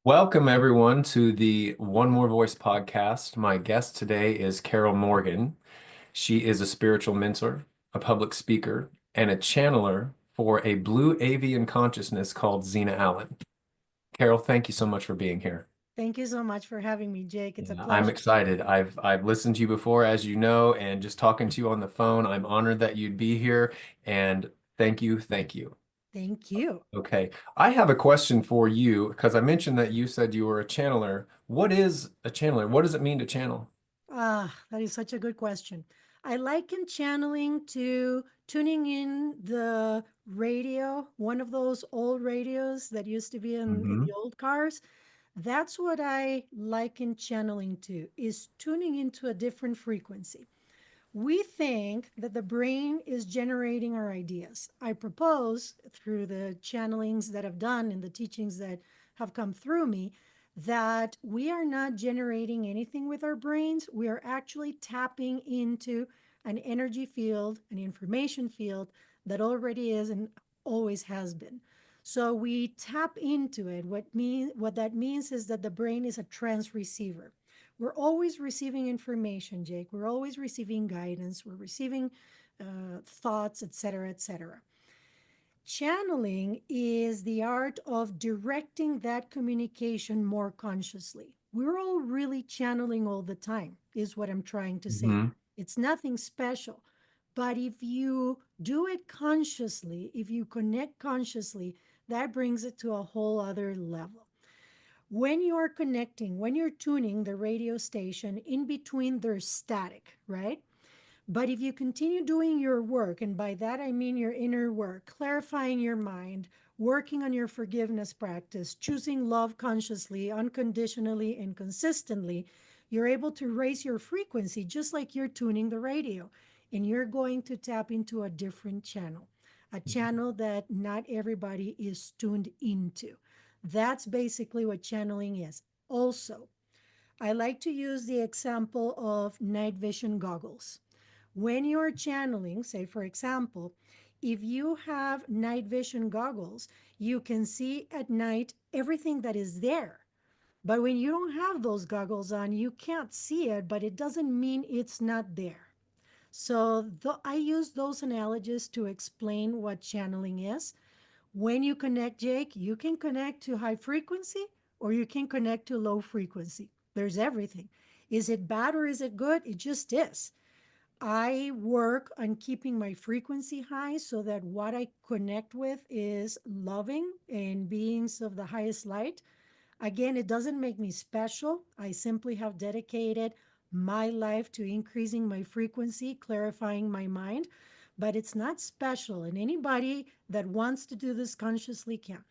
Welcome, everyone, to the One More Voice podcast. My guest today is Carol Morgan. She is a spiritual mentor, a public speaker, and a channeler for a blue avian consciousness called Xena Allen. Carol, thank you so much for being here. Thank you so much for having me, Jake. It's a Yeah, I'm pleasure. excited. I've listened to you before, as you know, and just talking to you on the phone, I'm honored that you'd be here. And thank you, thank you. Thank you. Okay. I have a question for you because I mentioned that you said you were a channeler. What is a channeler? What does it mean to channel? That is such a good question. I liken channeling to tuning in the radio, one of those old radios that used to be in Hmm. the old cars. That's what I liken channeling to, is tuning into a different frequency. We think that the brain is generating our ideas. I propose through the channelings that I've done and the teachings that have come through me that we are not generating anything with our brains. We are actually tapping into an energy field, an information field that already is and always has been. So we tap into it. What that means is that the brain is a trans receiver. We're always receiving information, Jake. We're always receiving guidance. We're receiving thoughts, etc., etc. Channeling is the art of directing that communication more consciously. We're all really channeling all the time, is what I'm trying to say. Hmm. It's nothing special. But if you do it consciously, if you connect consciously, that brings it to a whole other level. When you're connecting, when you're tuning the radio station, in between there's static, right? But if you continue doing your work, and by that I mean your inner work, clarifying your mind, working on your forgiveness practice, choosing love consciously, unconditionally, and consistently, you're able to raise your frequency just like you're tuning the radio. And you're going to tap into a different channel, a channel that not everybody is tuned into. That's basically what channeling is. Also, I like to use the example of night vision goggles. When you're channeling, say for example, if you have night vision goggles, you can see at night everything that is there. But when you don't have those goggles on, you can't see it, but it doesn't mean it's not there. So I use those analogies to explain what channeling is. When you connect, Jake, you can connect to high frequency or you can connect to low frequency. There's everything. Is it bad or is it good? It just is. I work on keeping my frequency high so that what I connect with is loving and beings of the highest light. Again, it doesn't make me special. I simply have dedicated my life to increasing my frequency, clarifying my mind, but it's not special. And anybody that wants to do this consciously can.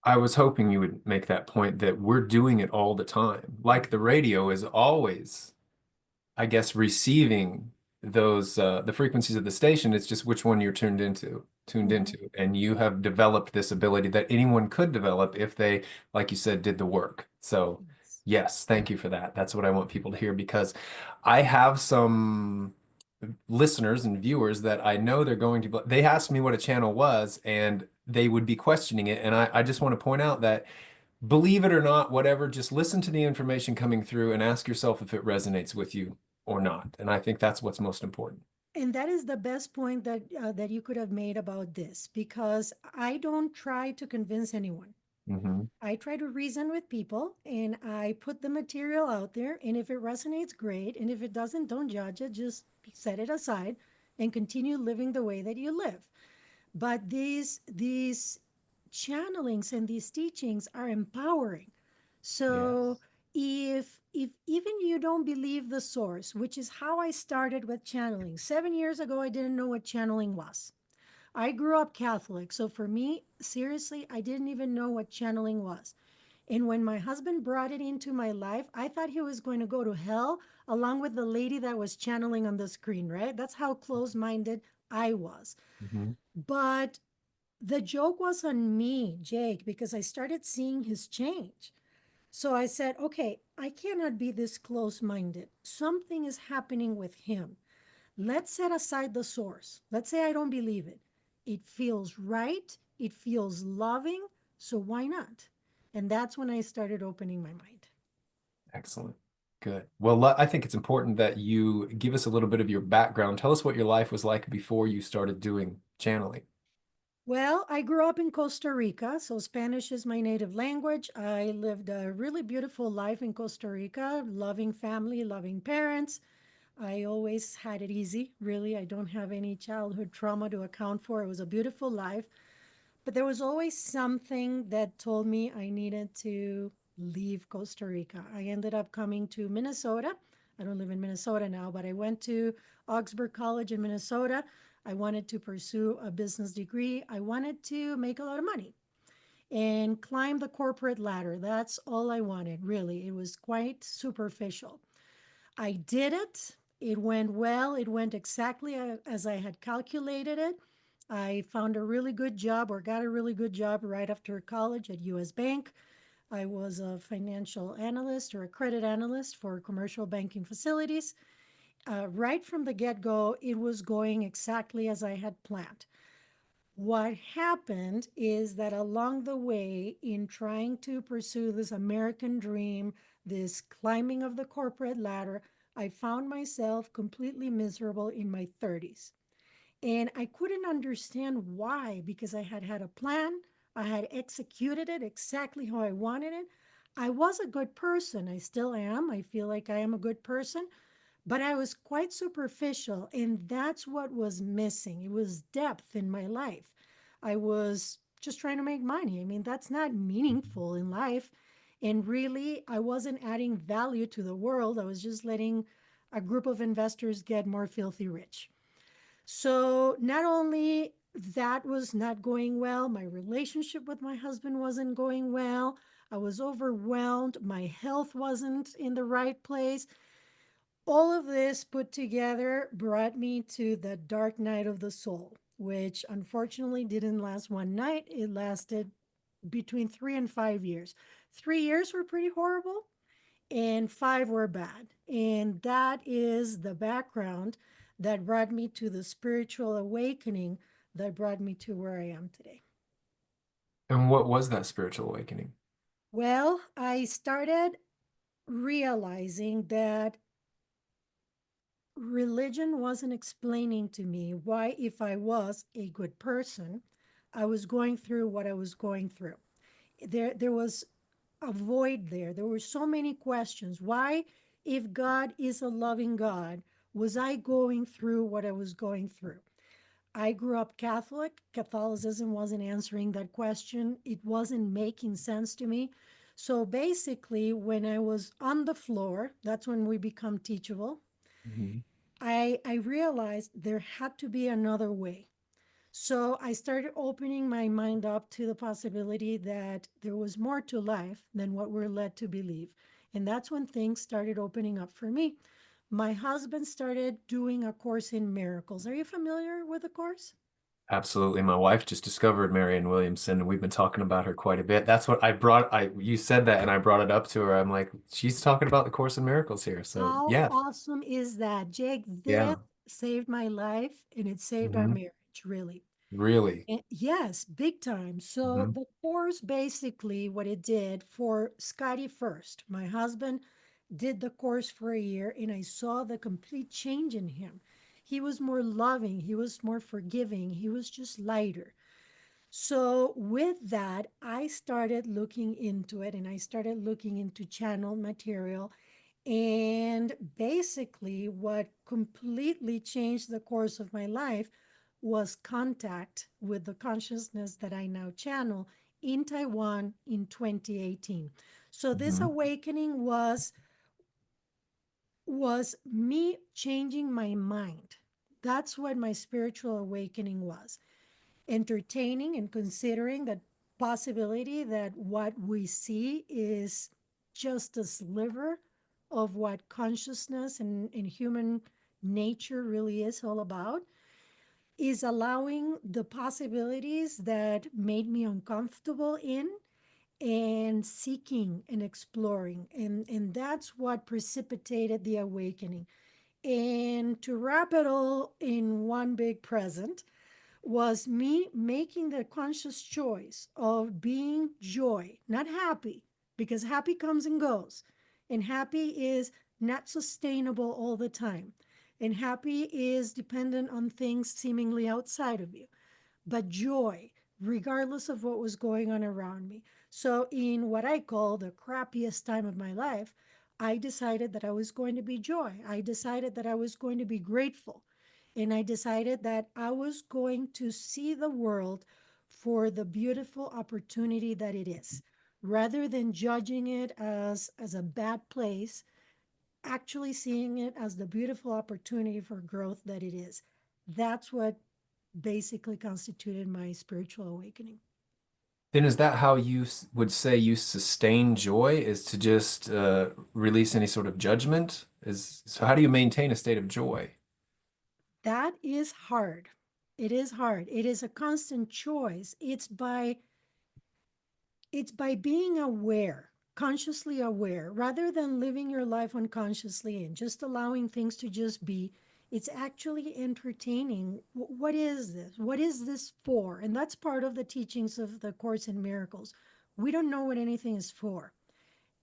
I was hoping you would make that point that we're doing it all the time. Like the radio is always, I guess, receiving those the frequencies of the station. It's just which one you're tuned Mhm. into. And you have developed this ability that anyone could develop if they, like you said, did the work. So Yes. yes, thank you for that. That's what I want people to hear because I have some listeners and viewers that I know they're going to, they asked me what a channel was and they would be questioning it. And I just want to point out that believe it or not, whatever, just listen to the information coming through and ask yourself if it resonates with you or not. And I think that's what's most important. And that is the best point that you could have made about this, because I don't try to convince anyone. Hmm. I try to reason with people and I put the material out there. And if it resonates, great. And if it doesn't, don't judge it. Just set it aside and continue living the way that you live. But these channelings and these teachings are empowering. So Yes. if even you don't believe the source, which is how I started with channeling. 7 years ago, I didn't know what channeling was. I grew up Catholic, so for me, seriously, I didn't even know what channeling was. And when my husband brought it into my life, I thought he was going to go to hell along with the lady that was channeling on the screen, right? That's how close minded I was. Hmm. But the joke was on me, Jake, because I started seeing his change. So I said, okay, I cannot be this close minded. Something is happening with him. Let's set aside the source. Let's say I don't believe it. It feels right, it feels loving, so why not? And that's when I started opening my mind. Excellent. Good. Well, I think it's important that you give us a little bit of your background. Tell us what your life was like before you started doing channeling. Well, I grew up in Costa Rica, so Spanish is my native language. I lived a really beautiful life in Costa Rica, loving family, loving parents. I always had it easy, really. I don't have any childhood trauma to account for. It was a beautiful life. But there was always something that told me I needed to leave Costa Rica. I ended up coming to Minnesota. I don't live in Minnesota now, but I went to Augsburg College in Minnesota. I wanted to pursue a business degree. I wanted to make a lot of money and climb the corporate ladder. That's all I wanted, really. It was quite superficial. I did it. It went well. It went exactly as I had calculated it. I found a really good job or got a really good job right after college at US Bank. I was a financial analyst or a credit analyst for commercial banking facilities. Right from the get go, it was going exactly as I had planned. What happened is that along the way, in trying to pursue this American dream, this climbing of the corporate ladder, I found myself completely miserable in my 30s. And I couldn't understand why, because I had had a plan, I had executed it exactly how I wanted it. I was a good person. I still am. I feel like I am a good person, but I was quite superficial, and that's what was missing. It was depth in my life. I was just trying to make money. I mean, that's not meaningful in life. And really, I wasn't adding value to the world. I was just letting a group of investors get more filthy rich. So, not only that was not going well, my relationship with my husband wasn't going well. I was overwhelmed. My health wasn't in the right place. All of this put together brought me to the dark night of the soul, which unfortunately didn't last one night. It lasted between 3 and 5 years. 3 years were pretty horrible, and five were bad. And that is the background that brought me to the spiritual awakening that brought me to where I am today. And what was that spiritual awakening? Well, I started realizing that religion wasn't explaining to me why, if I was a good person, I was going through what I was going through. There was a void there. There were so many questions. Why, if God is a loving God, was I going through what I was going through? I grew up Catholic. Catholicism wasn't answering that question. It wasn't making sense to me. So basically, when I was on the floor, that's when we become teachable. Mhm. I realized there had to be another way. So I started opening my mind up to the possibility that there was more to life than what we're led to believe. And that's when things started opening up for me. My husband started doing a course in miracles. Are you familiar with the course? Absolutely. My wife just discovered Marianne Williamson, and we've been talking about her quite a bit. That's what you said that, and I brought it up to her. I'm like, she's talking about the Course in Miracles here. So, How yeah, awesome is that? Jake, this yeah. saved my life and it saved our Hmm. marriage, really. Really. Yes, big time. So Hmm. the course basically what it did for Scotty first. My husband did the course for a year and I saw the complete change in him. He was more loving, he was more forgiving, he was just lighter. So with that, I started looking into it and I started looking into channel material. And basically, what completely changed the course of my life was contact with the consciousness that I now channel in Taiwan in 2018. So this Hmm. awakening was me changing my mind. That's what my spiritual awakening was. Entertaining and considering that possibility that what we see is just a sliver of what consciousness and human nature really is all about, is allowing the possibilities that made me uncomfortable in and seeking and exploring. And that's what precipitated the awakening. And to wrap it all in one big present, was me making the conscious choice of being joy, not happy, because happy comes and goes. And happy is not sustainable all the time. And happy is dependent on things seemingly outside of you, but joy, regardless of what was going on around me. So, in what I call the crappiest time of my life, I decided that I was going to be joy. I decided that I was going to be grateful. And I decided that I was going to see the world for the beautiful opportunity that it is, rather than judging it as a bad place, actually seeing it as the beautiful opportunity for growth that it is. That's what basically constituted my spiritual awakening. Then is that how you would say you sustain joy, is to just release any sort of judgment? Is so how do you maintain a state of joy? That is hard. It is hard. It is a constant choice. It's by being aware, consciously aware, rather than living your life unconsciously and just allowing things to just be. It's actually entertaining. What is this? What is this for? And that's part of the teachings of the Course in Miracles. We don't know what anything is for.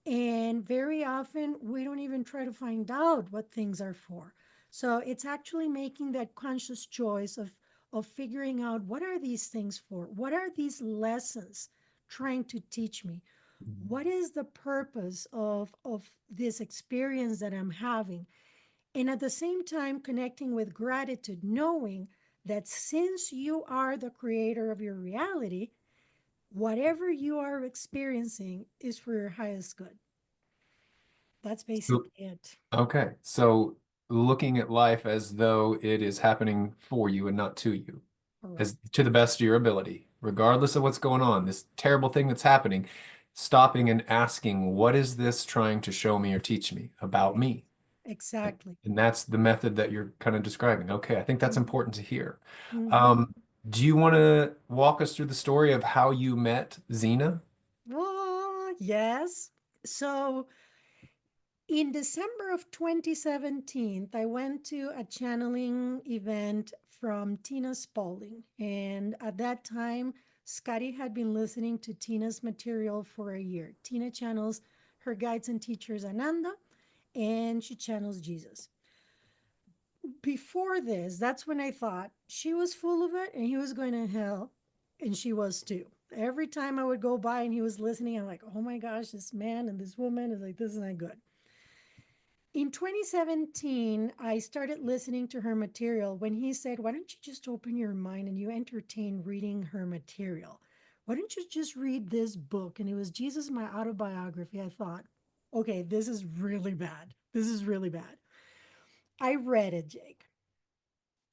And very often, we don't even try to find out what things are for. So it's actually making that conscious choice of figuring out what are these things for? What are these lessons trying to teach me? What is the purpose of this experience that I'm having? And at the same time, connecting with gratitude, knowing that since you are the creator of your reality, whatever you are experiencing is for your highest good. That's So, basically it. okay, so looking at life as though it is happening for you and not to you, Correct. as to the best of your ability, regardless of what's going on, this terrible thing that's happening, stopping and asking, what is this trying to show me or teach me about me? Exactly. And that's the method that you're kind of describing. Okay, I think that's Mhm. important to hear. Mhm. Um, do you want to walk us through the story of how you met Xena? Oh, yes. So in December of 2017, I went to a channeling event from Tina Spalding. And at that time, Scotty had been listening to Tina's material for a year. Tina channels her guides and teachers Ananda, and she channels Jesus. Before this, that's when I thought she was full of it and he was going to hell, and she was too. Every time I would go by and he was listening, I'm like, oh my gosh, this man and this woman is like, this is not good. In 2017, I started listening to her material when he said, why don't you just open your mind and you entertain reading her material? Why don't you just read this book? And it was Jesus, my autobiography. I thought, okay, this is really bad. This is really bad. I read it, Jake.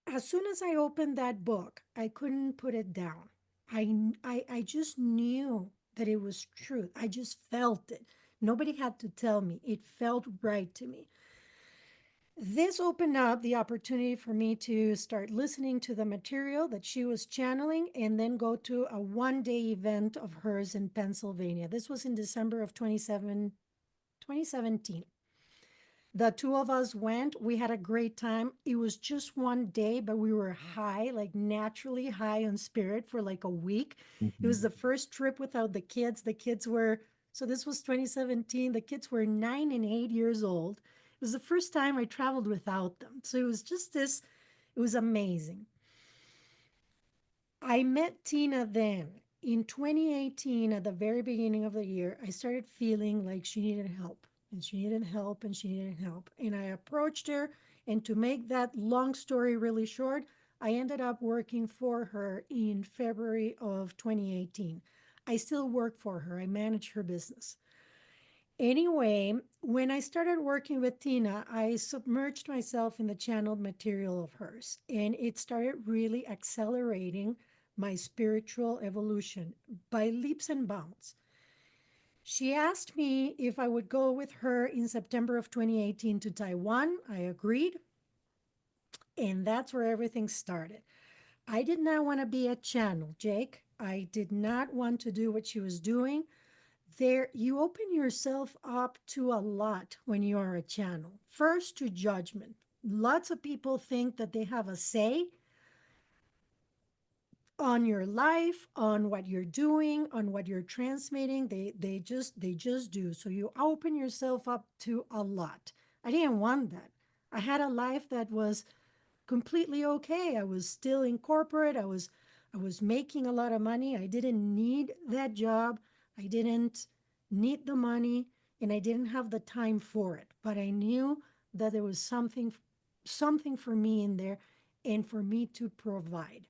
As soon as I opened that book, I couldn't put it down. I just knew that it was truth. I just felt it. Nobody had to tell me. It felt right to me. This opened up the opportunity for me to start listening to the material that she was channeling and then go to a 1 day event of hers in Pennsylvania. This was in December of 2017. The two of us went. We had a great time. It was just 1 day, but we were high, like naturally high on spirit for like a week. It was Mhm. the first trip without the kids. The kids were, so this was 2017. The kids were 9 and 8 years old. It was the first time I traveled without them. So it was just this, it was amazing. I met Tina then. In 2018, at the very beginning of the year, I started feeling like she needed help and she needed help and she needed help. And I approached her. And to make that long story really short, I ended up working for her in February of 2018. I still work for her, I manage her business. Anyway, when I started working with Tina, I submerged myself in the channeled material of hers, and it started really accelerating my spiritual evolution by leaps and bounds. She asked me if I would go with her in September of 2018 to Taiwan. I agreed, and that's where everything started. I did not want to be a channel, Jake. I did not want to do what she was doing. There, you open yourself up to a lot when you are a channel. First, to judgment. Lots of people think that they have a say on your life, on what you're doing, on what you're transmitting. They just do. So you open yourself up to a lot. I didn't want that. I had a life that was completely okay. I was still in corporate. I was making a lot of money. I didn't need that job. I didn't need the money, and I didn't have the time for it. But I knew that there was something for me in there and for me to provide.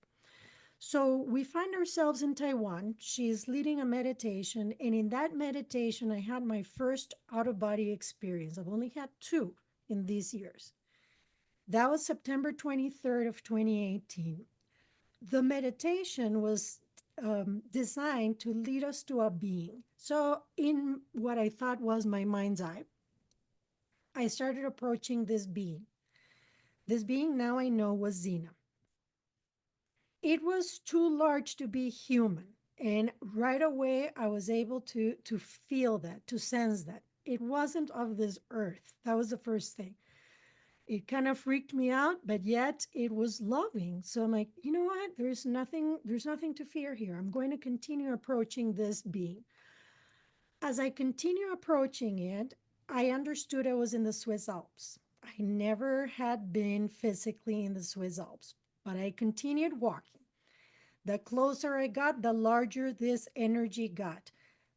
So we find ourselves in Taiwan. She's leading a meditation, and in that meditation, I had my first out of body experience. I've only had two in these years. That was September 23rd of 2018. The meditation was designed to lead us to a being. So, in what I thought was my mind's eye, I started approaching this being. This being now I know was Xena. It was too large to be human. And right away, I was able to feel that, to sense that. It wasn't of this earth. That was the first thing. It kind of freaked me out, but yet it was loving. So I'm like, you know what? There's nothing to fear here. I'm going to continue approaching this being. As I continue approaching it, I understood I was in the Swiss Alps. I never had been physically in the Swiss Alps, but I continued walking. The closer I got, the larger this energy got.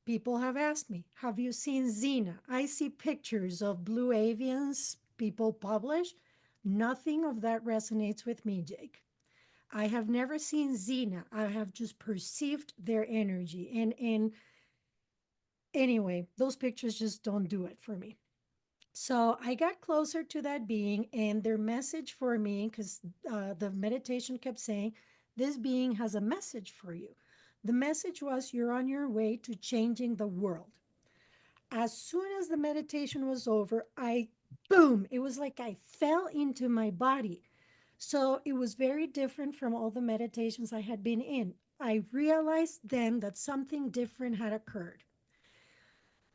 People have asked me, have you seen Xena? I see pictures of blue avians people publish. Nothing of that resonates with me, Jake. I have never seen Xena. I have just perceived their energy. And anyway, those pictures just don't do it for me. So I got closer to that being, and their message for me, because the meditation kept saying, this being has a message for you. The message was, you're on your way to changing the world. As soon as the meditation was over, boom, it was like I fell into my body. So it was very different from all the meditations I had been in. I realized then that something different had occurred.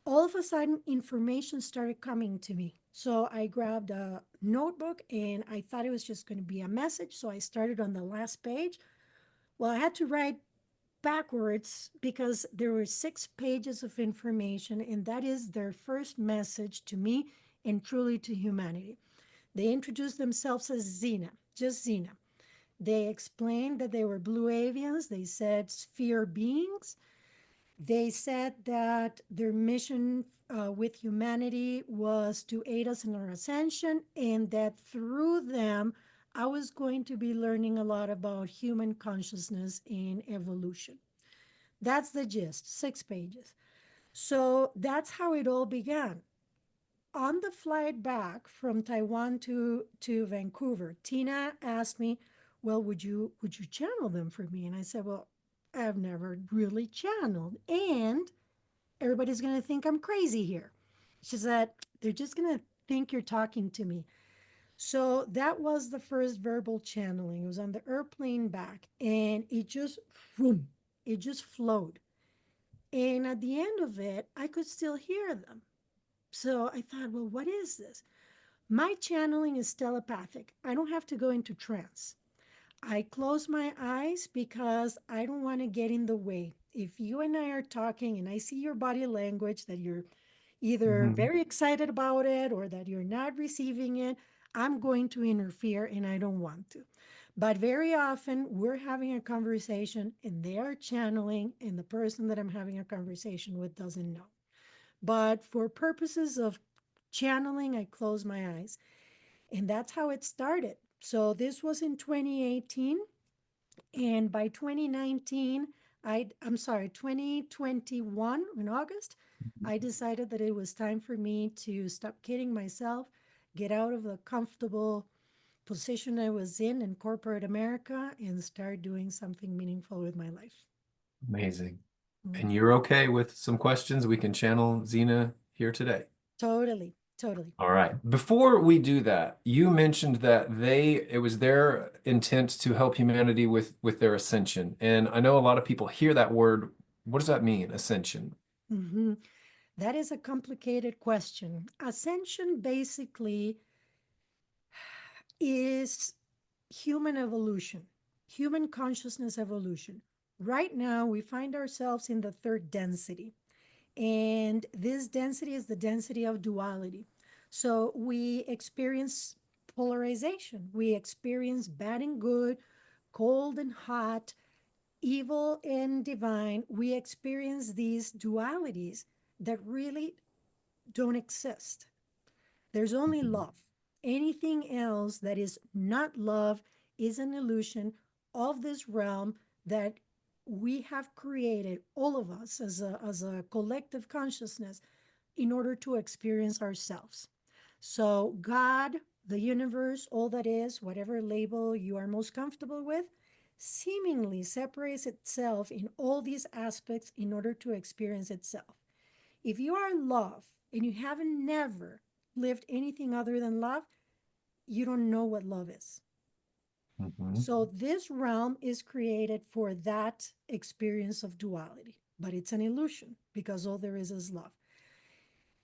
All of a sudden, information started coming to me. So I grabbed a notebook and I thought it was just going to be a message. So I started on the last page. Well, I had to write backwards because there were 6 pages of information, and that is their first message to me and truly to humanity. They introduced themselves as Xena, just Xena. They explained that they were blue avians. They said sphere beings. They said that their mission with humanity was to aid us in our ascension, and that through them, I was going to be learning a lot about human consciousness and evolution. That's the gist, 6 pages. So that's how it all began. On the flight back from Taiwan to Vancouver, Tina asked me, "Well, would you channel them for me?" And I said, "Well, I've never really channeled, and everybody's going to think I'm crazy here." She said, "They're just going to think you're talking to me." So that was the first verbal channeling. It was on the airplane back, and it just, boom, it just flowed. And at the end of it, I could still hear them. So I thought, well, what is this? My channeling is telepathic. I don't have to go into trance. I close my eyes because I don't want to get in the way. If you and I are talking and I see your body language that you're either Mhm. very excited about it or that you're not receiving it, I'm going to interfere and I don't want to. But very often we're having a conversation and they are channeling, and the person that I'm having a conversation with doesn't know. But for purposes of channeling, I close my eyes. And that's how it started. So this was in 2018. And by 2019, I'm sorry, 2021 in August, I decided that it was time for me to stop kidding myself, get out of the comfortable position I was in corporate America, and start doing something meaningful with my life. Amazing. Mm. And you're okay with some questions? We can channel Xena here today. Totally, totally. All right. Before we do that, you mentioned that it was their intent to help humanity with their ascension. And I know a lot of people hear that word. What does that mean, ascension? hmm That is a complicated question. Ascension basically is human evolution. human consciousness evolution. Right now, we find ourselves in the third density. And this density is the density of duality. So we experience polarization. We experience bad and good, cold and hot, evil and divine. We experience these dualities that really don't exist. There's only Mhm. love. Anything else that is not love is an illusion of this realm that we have created, all of us as a collective consciousness, in order to experience ourselves. So, God, the universe, all that is, whatever label you are most comfortable with, seemingly separates itself in all these aspects in order to experience itself. If you are love and you haven't never lived anything other than love, you don't know what love is. Mhm. So, this realm is created for that experience of duality, but it's an illusion because all there is love.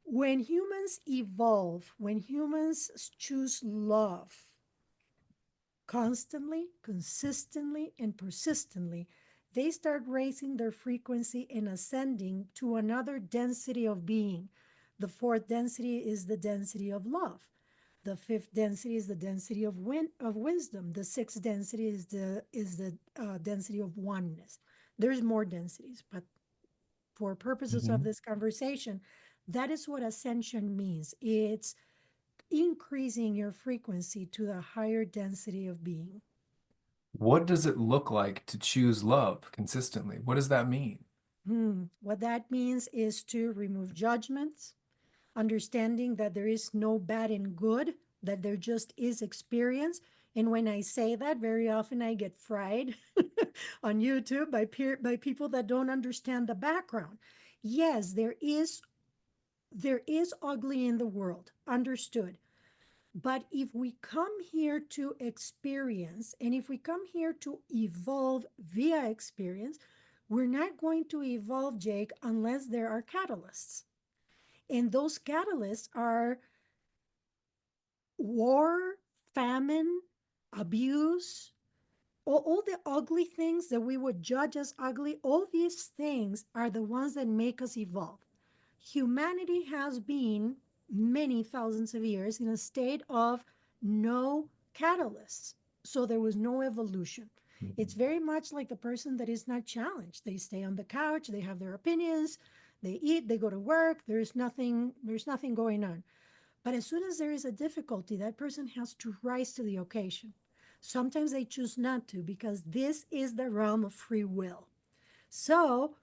When humans evolve, when humans choose love constantly, consistently, and persistently, they start raising their frequency and ascending to another density of being. The fourth density is the density of love. The fifth density is the density of wisdom. The sixth density is the density of oneness. There's more densities, but for purposes of Mhm. this conversation, that is what ascension means. It's increasing your frequency to the higher density of being. What does it look like to choose love consistently? What does that mean? What that means is to remove judgments, understanding that there is no bad and good, that there just is experience. And when I say that, very often I get fried on YouTube by people that don't understand the background. Yes, there is ugly in the world, understood. But if we come here to experience, and if we come here to evolve via experience, we're not going to evolve, Jake, unless there are catalysts. And those catalysts are war, famine, abuse, all the ugly things that we would judge as ugly. All these things are the ones that make us evolve. Humanity has been many thousands of years in a state of no catalysts. So there was no evolution. It's Mhm. very much like the person that is not challenged. They stay on the couch, they have their opinions, they eat, they go to work, there's nothing going on. But as soon as there is a difficulty, that person has to rise to the occasion. Sometimes they choose not to because this is the realm of free will. So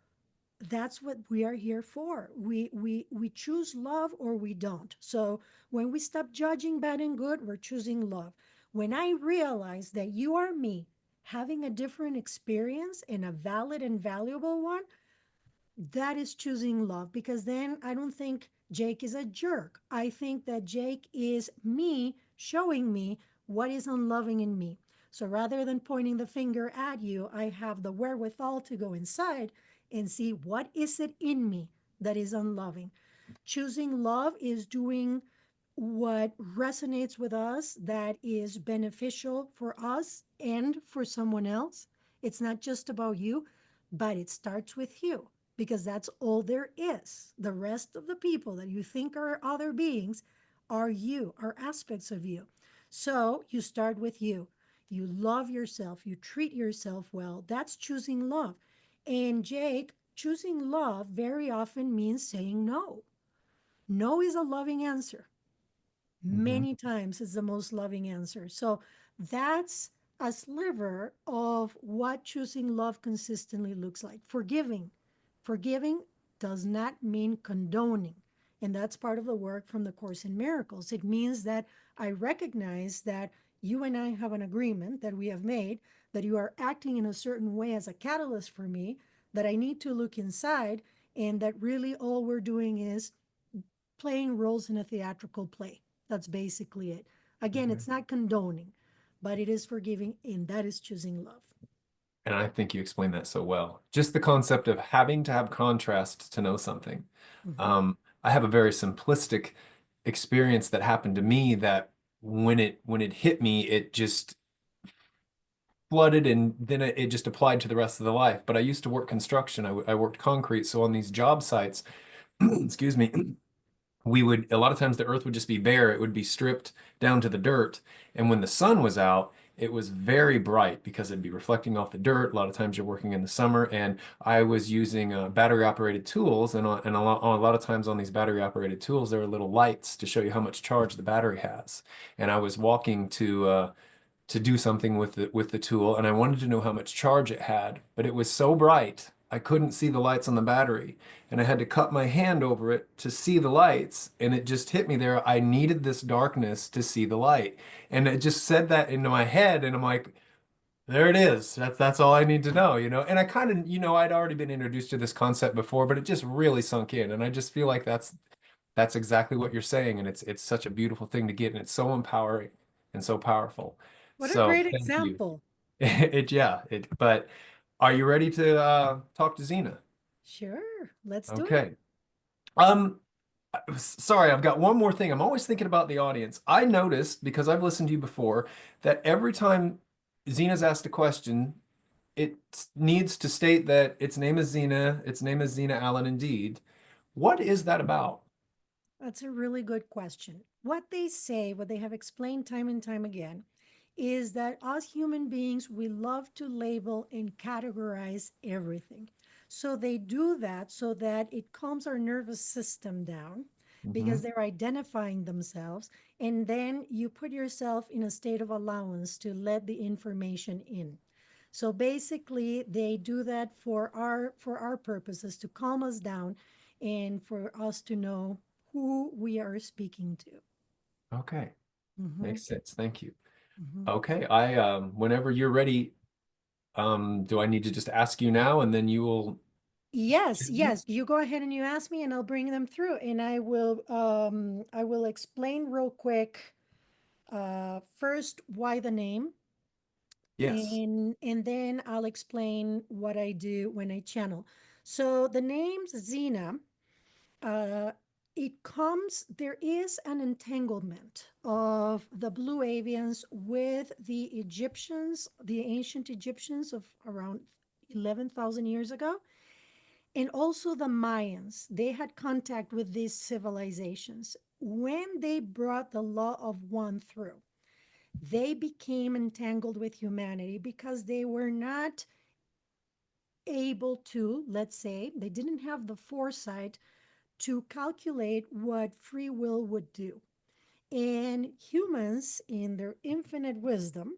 that's what we are here for. We choose love or we don't. So when we stop judging bad and good, we're choosing love. When I realize that you are me having a different experience and a valid and valuable one, that is choosing love, because then I don't think Jake is a jerk. I think that Jake is me showing me what is unloving in me. So rather than pointing the finger at you, I have the wherewithal to go inside and see what is it in me that is unloving. Choosing love is doing what resonates with us, that is beneficial for us and for someone else. It's not just about you, but it starts with you because that's all there is. The rest of the people that you think are other beings are you, are aspects of you. So you start with you. You love yourself, you treat yourself well. That's choosing love. And Jake, choosing love very often means saying no. No is a loving answer. Mhm. Many times it's the most loving answer. So that's a sliver of what choosing love consistently looks like. Forgiving does not mean condoning. And that's part of the work from the Course in Miracles. It means that I recognize that you and I have an agreement that we have made, that you are acting in a certain way as a catalyst for me, that I need to look inside, and that really all we're doing is playing roles in a theatrical play. That's basically it. Again, Okay. it's not condoning, but it is forgiving, and that is choosing love. And I think you explained that so well. Just the concept of having to have contrast to know something. Mhm. Um, I have a very simplistic experience that happened to me that when it hit me, it just flooded, and then it just applied to the rest of the life. But I used to work construction. I worked concrete. So on these job sites, excuse me, we would, a lot of times the earth would just be bare. It would be stripped down to the dirt. And when the sun was out, it was very bright because it'd be reflecting off the dirt. A lot of times you're working in the summer, and I was using battery operated tools. And a lot of times on these battery operated tools, there are little lights to show you how much charge the battery has. And I was walking to do something with the tool, and I wanted to know how much charge it had, but it was so bright I couldn't see the lights on the battery, and I had to cut my hand over it to see the lights, and it just hit me there. I needed this darkness to see the light, and it just said that into my head, and I'm like, there it is. That's all I need to know, you know. And I kind of, I'd already been introduced to this concept before, but it just really sunk in, and I just feel like that's exactly what you're saying, and it's such a beautiful thing to get, and it's so empowering and so powerful. What a So great thank you. example. But are you ready to talk to Xena? Sure, let's do it. Okay. Um, Sorry, I've got one more thing. I'm always thinking about the audience. I noticed, because I've listened to you before, that every time Xena's asked a question, it needs to state that its name is Xena Allen indeed. What is that about? That's a really good question. What they say, what they have explained time and time again, is that us human beings, we love to label and categorize everything. So they do that so that it calms our nervous system down because Hmm. they're identifying themselves. And then you put yourself in a state of allowance to let the information in. So basically, they do that for our purposes to calm us down and for us to know who we are speaking to. Okay, Hmm. makes sense. Thank you. Hmm. Okay, whenever you're ready, do I need to just ask you now and then you will? Yes, yes. You go ahead and you ask me, and I'll bring them through, and I will explain real quick. First, why the name, Yes. and then I'll explain what I do when I channel. So the name Xena, uh, there is an entanglement of the blue avians with the Egyptians, the ancient Egyptians of around 11,000 years ago, and also the Mayans. They had contact with these civilizations. When they brought the law of one through, they became entangled with humanity because they were not able to, let's say, they didn't have the foresight to calculate what free will would do. And humans, in their infinite wisdom,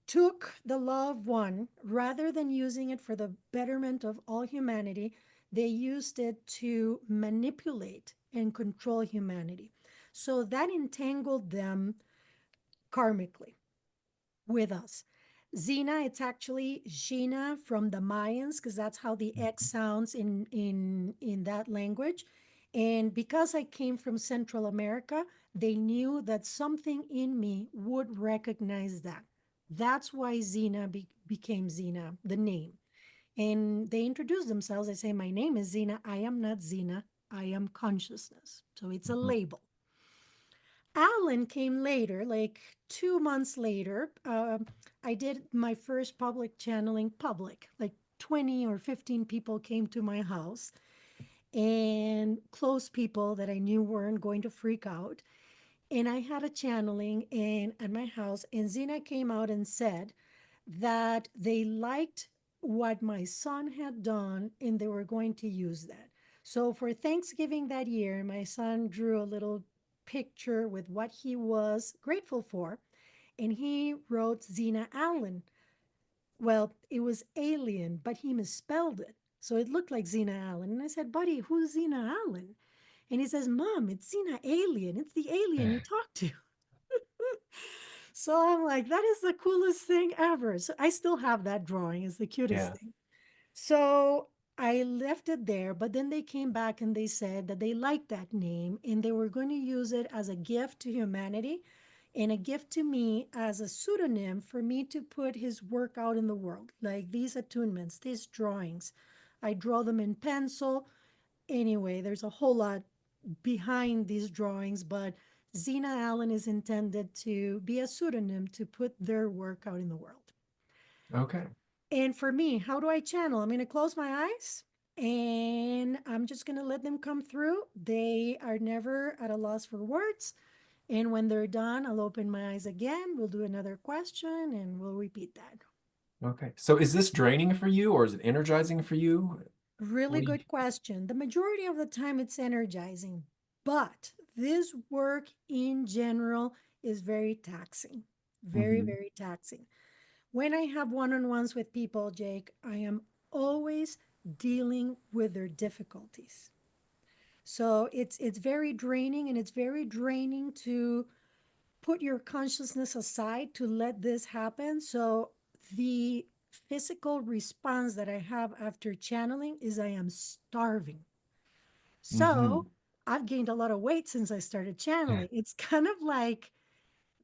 took the law of one rather than using it for the betterment of all humanity. They used it to manipulate and control humanity. So that entangled them karmically with us. Xena, it's actually Xena from the Mayans because that's how the X sounds in that language. And because I came from Central America, they knew that something in me would recognize that. That's why became Xena, the name. And they introduce themselves. They say, "My name is Xena. I am not Xena. I am consciousness." So it's a Mhm. label. Allen came later, like 2 months later. I did my first public channeling public, like 20 or 15 people came to my house and close people that I knew weren't going to freak out. And I had a channeling at my house, and Zena came out and said that they liked what my son had done and they were going to use that. So for Thanksgiving that year, my son drew a little picture with what he was grateful for, and he wrote Xena Allen. Well, it was alien, but he misspelled it. So it looked like Xena Allen. And I said, "Buddy, who's Xena Allen?" And he says, "Mom, it's Xena Alien. It's the alien you talk to." So I'm like, that is the coolest thing ever. So I still have that drawing. It's the cutest Yeah. thing. So I left it there, but then they came back and they said that they liked that name and they were going to use it as a gift to humanity and a gift to me as a pseudonym for me to put his work out in the world, like these attunements, these drawings. I draw them in pencil. Anyway, there's a whole lot behind these drawings, but Xena Allen is intended to be a pseudonym to put their work out in the world. Okay. And for me, how do I channel? I'm going to close my eyes and I'm just going to let them come through. They are never at a loss for words. And when they're done, I'll open my eyes again. We'll do another question and we'll repeat that. Okay. So is this draining for you or is it energizing for you? Really What do you? good question. The majority of the time, it's energizing, but this work in general is very taxing. Very, Mhm. very taxing. When I have one on ones with people, Jake, I am always dealing with their difficulties. So it's very draining and it's very draining to put your consciousness aside to let this happen. So the physical response that I have after channeling is I am starving. So Hmm. I've gained a lot of weight since I started channeling. It's kind of like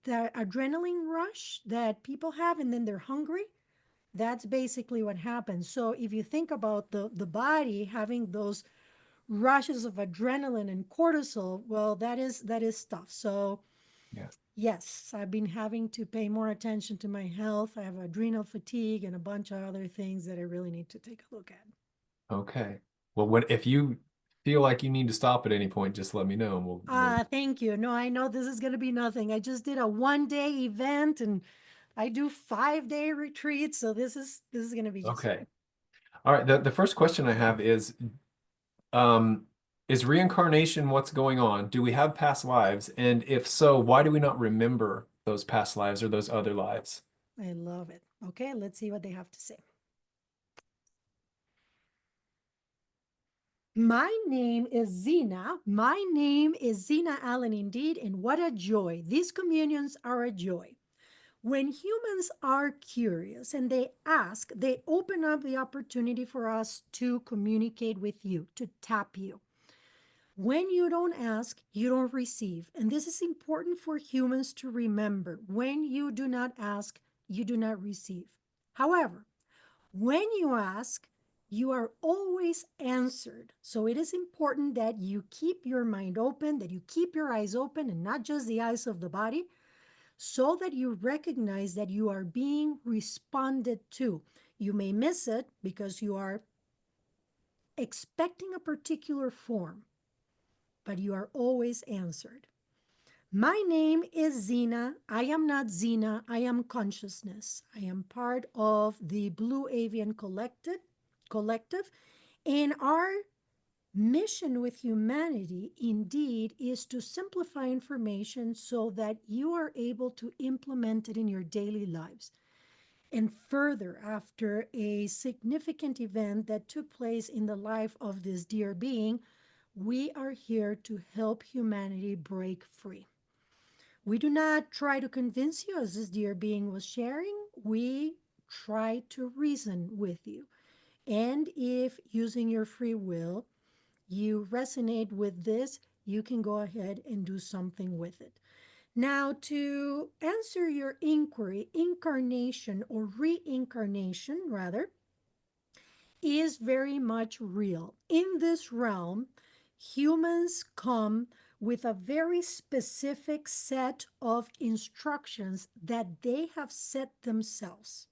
the adrenaline rush that people have and then they're hungry. That's basically what happens. So if you think about the body having those rushes of adrenaline and cortisol, well, that is stuff. So Yeah. yes, I've been having to pay more attention to my health. I have adrenal fatigue and a bunch of other things that I really need to take a look at. Okay. Well, when if you feel like you need to stop at any point, just let me know and we'll. Thank you. No, I know this is going to be nothing. I just did a 1 day event and I do 5 day retreats, so this is going to be just Okay. fine. All right. The first question I have um, is reincarnation what's going on? Do we have past lives? And if so, why do we not remember those past lives or those other lives? I love it. Okay, let's see what they have to say. My name is Xena. My name is Xena Allen indeed, and what a joy. These communions are a joy. When humans are curious and they ask, they open up the opportunity for us to communicate with you, to tap you. When you don't ask, you don't receive. And this is important for humans to remember. When you do not ask, you do not receive. However, when you ask, you are always answered. So it is important that you keep your mind open, that you keep your eyes open, and not just the eyes of the body, so that you recognize that you are being responded to. You may miss it because you are expecting a particular form, but you are always answered. My name is Xena. I am not Xena. I am consciousness. I am part of the Blue Avian Collective. And our mission with humanity indeed is to simplify information so that you are able to implement it in your daily lives. And further, after a significant event that took place in the life of this dear being, we are here to help humanity break free. We do not try to convince you, as this dear being was sharing. We try to reason with you. And if using your free will, you resonate with this, you can go ahead and do something with it. Now, to answer your inquiry, incarnation or reincarnation, rather, is very much real. In this realm, humans come with a very specific set of instructions that they have set themselves.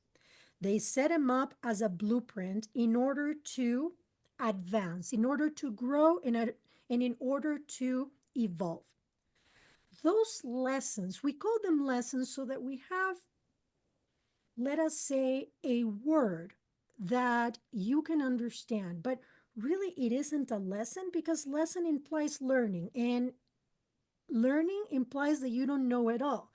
They set them up as a blueprint in order to advance, in order to grow, and in order to evolve. Those lessons, we call them lessons so that we have, let us say, a word that you can understand. But really, it isn't a lesson because lesson implies learning, and learning implies that you don't know it all.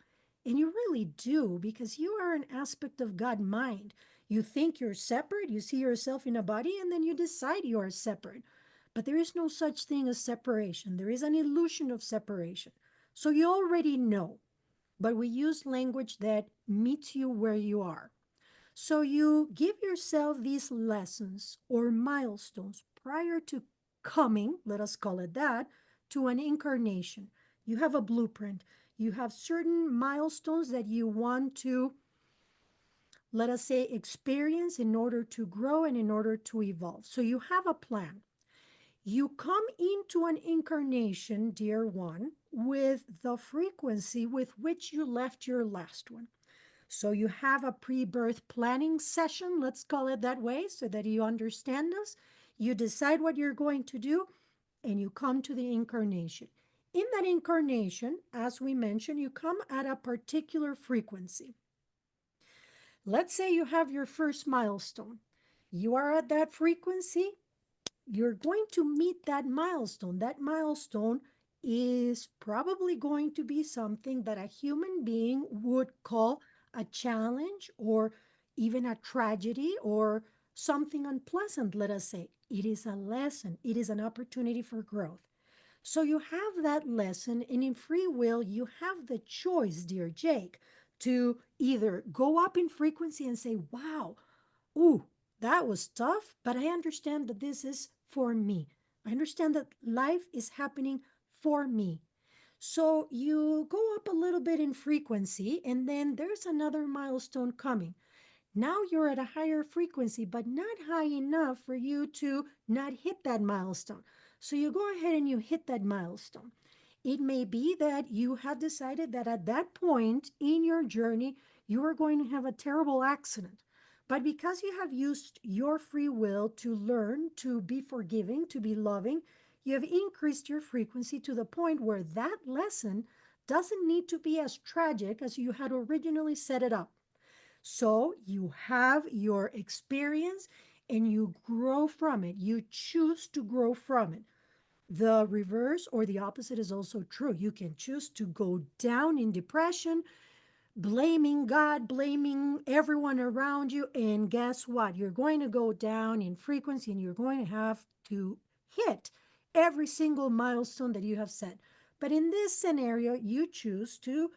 And you really do because you are an aspect of God mind. You think you're separate, you see yourself in a body, and then you decide you are separate. But there is no such thing as separation, there is an illusion of separation. So you already know, but we use language that meets you where you are. So you give yourself these lessons or milestones prior to coming, let us call it that, to an incarnation. You have a blueprint. You have certain milestones that you want to, let us say, experience in order to grow and in order to evolve. So you have a plan. You come into an incarnation, dear one, with the frequency with which you left your last one. So you have a pre-birth planning session, let's call it that way, so that you understand us. You decide what you're going to do, and you come to the incarnation. In that incarnation, as we mentioned, you come at a particular frequency. Let's say you have your first milestone. You are at that frequency, you're going to meet that milestone. That milestone is probably going to be something that a human being would call a challenge or even a tragedy or something unpleasant, let us say. It is a lesson, it is an opportunity for growth. So you have that lesson, and in free will, you have the choice, dear Jake, to either go up in frequency and say, wow, ooh, that was tough, but I understand that this is for me. I understand that life is happening for me. So you go up a little bit in frequency, and then there's another milestone coming. Now you're at a higher frequency, but not high enough for you to not hit that milestone. So you go ahead and you hit that milestone. It may be that you have decided that at that point in your journey, you are going to have a terrible accident. But because you have used your free will to learn, to be forgiving, to be loving, you have increased your frequency to the point where that lesson doesn't need to be as tragic as you had originally set it up. So you have your experience and you grow from it. You choose to grow from it. The reverse or the opposite is also true. You can choose to go down in depression, blaming God, blaming everyone around you. And guess what? You're going to go down in frequency and you're going to have to hit every single milestone that you have set. But in this scenario, you choose to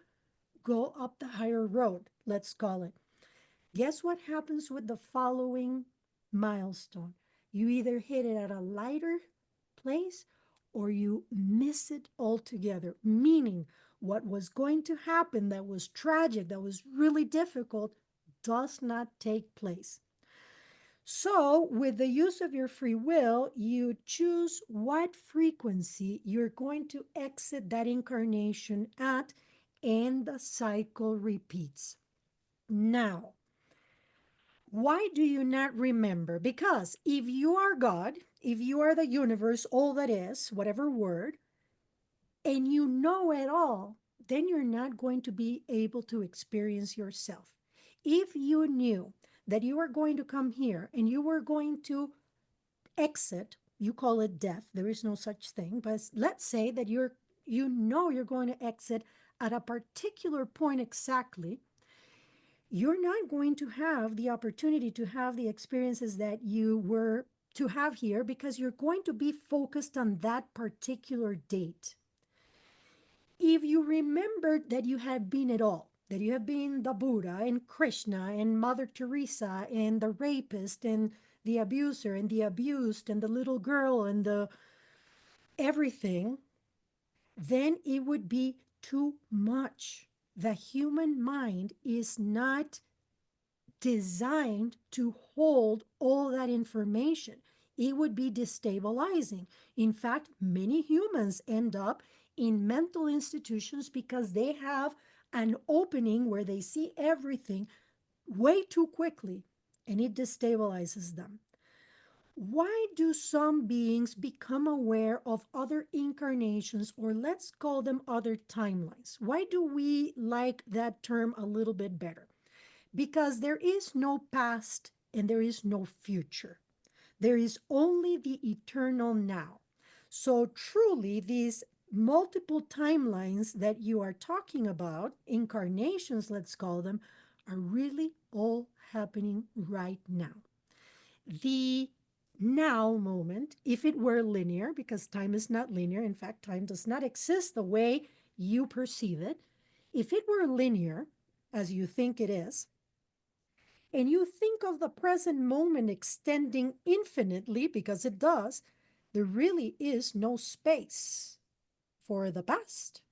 go up the higher road, let's call it. Guess what happens with the following milestone? You either hit it at a lighter place or you miss it altogether, meaning what was going to happen that was tragic, that was really difficult, does not take place. So, with the use of your free will, you choose what frequency you're going to exit that incarnation at, and the cycle repeats. Now, why do you not remember? Because if you are God, if you are the universe, all that is, whatever word, and you know it all, then you're not going to be able to experience yourself. If you knew that you were going to come here and you were going to exit, you call it death, there is no such thing, but let's say that you're going to exit at a particular point exactly, you're not going to have the opportunity to have the experiences that you were to have here because you're going to be focused on that particular date. If you remembered that you had been it all, that you have been the Buddha and Krishna and Mother Teresa and the rapist and the abuser and the abused and the little girl and the everything, then it would be too much. The human mind is not designed to hold all that information. It would be destabilizing. In fact, many humans end up in mental institutions because they have an opening where they see everything way too quickly and it destabilizes them. Why do some beings become aware of other incarnations, or let's call them other timelines? Why do we like that term a little bit better? Because there is no past and there is no future. There is only the eternal now. So, truly, these multiple timelines that you are talking about, incarnations, let's call them, are really all happening right now. The now moment, if it were linear, because time is not linear, in fact, time does not exist the way you perceive it. If it were linear, as you think it is, and you think of the present moment extending infinitely, because it does, there really is no space for the past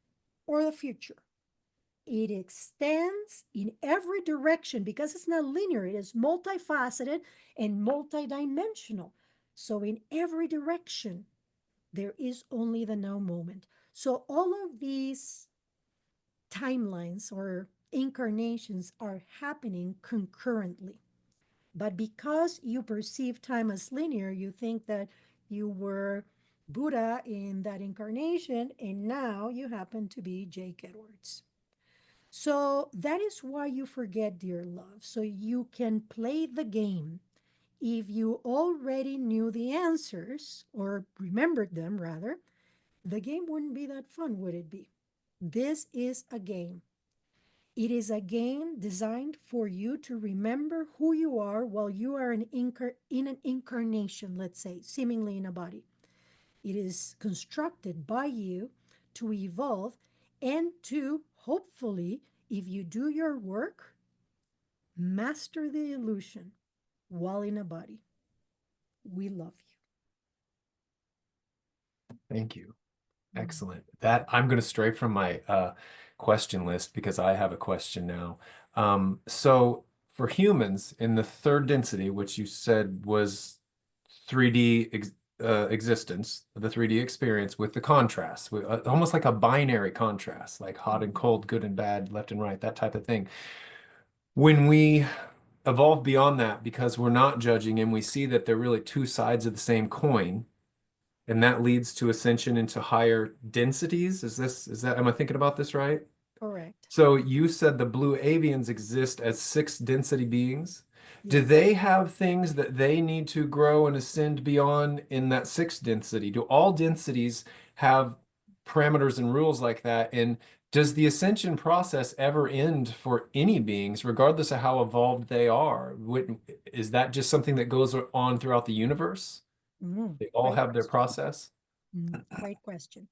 or the future. It extends in every direction because it's not linear, it is multifaceted and multidimensional. So, in every direction, there is only the now moment. So, all of these timelines or incarnations are happening concurrently. But because you perceive time as linear, you think that you were Buddha in that incarnation and now you happen to be Jake Edwards. So that is why you forget, dear love. So you can play the game. If you already knew the answers or remembered them, rather, the game wouldn't be that fun, would it be? This is a game. It is a game designed for you to remember who you are while you are in an incarnation, let's say, seemingly in a body. It is constructed by you to evolve and to hopefully, if you do your work, master the illusion while in a body. We love Thank you. you. Excellent. That I'm going to stray from my question list because I have a question now. So for humans in the third density, which you said was 3D existence, the 3D experience with the contrast, almost like a binary contrast, like hot and Mhm. cold, good and bad, left and right, that type of thing. When we evolve beyond that, because we're not judging and we see that they're really two sides of the same coin, and that leads to ascension into higher densities. Am I thinking about this right? Correct. So you said the blue avians exist as sixth density beings. Do Yes. they have things that they need to grow and ascend beyond in that sixth density? Do all densities have parameters and rules like that? And does the ascension process ever end for any beings, regardless of how evolved they are? Is that just something that goes on throughout the universe? They all Great have their question. process? Great question.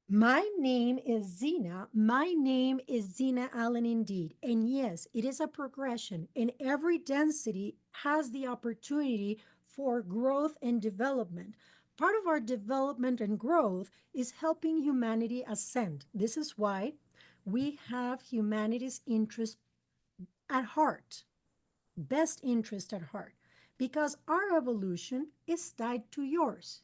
My name is Xena. My name is Xena Allen indeed. And yes, it is a progression, and every density has the opportunity for growth and development. Part of our development and growth is helping humanity ascend. This is why we have humanity's interest at heart, best interest at heart, because our evolution is tied to yours.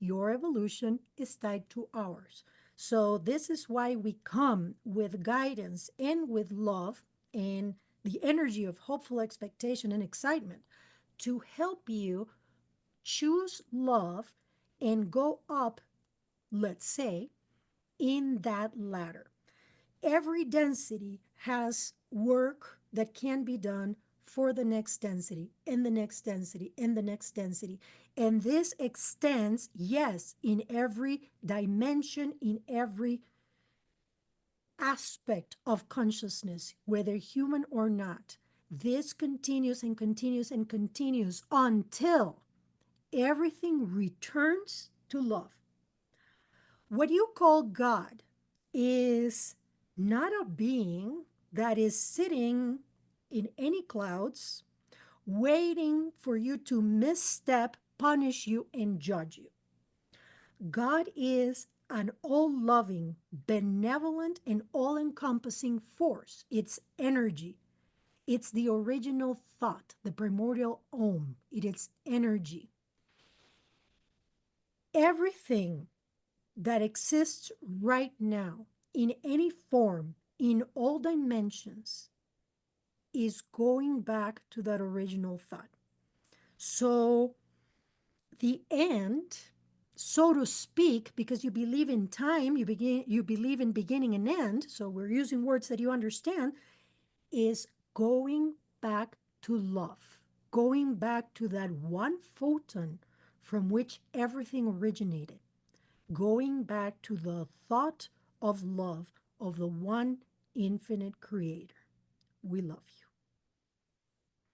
Your evolution is tied to ours. So, this is why we come with guidance and with love and the energy of hopeful expectation and excitement to help you choose love and go up, let's say, in that ladder. Every density has work that can be done for the next density, and the next density, and the next density. And this extends, yes, in every dimension, in every aspect of consciousness, whether human or not. This continues and continues and continues until everything returns to love. What you call God is not a being that is sitting in any clouds waiting for you to misstep, punish you, and judge you. God is an all loving, benevolent, and all encompassing force. It's energy. It's the original thought, the primordial Om. It is energy. Everything that exists right now in any form, in all dimensions, is going back to that original thought. So the end, so to speak, because you believe in time, you believe in beginning and end, so we're using words that you understand, is going back to love, going back to that one photon from which everything originated, going back to the thought of love of the one infinite creator. We love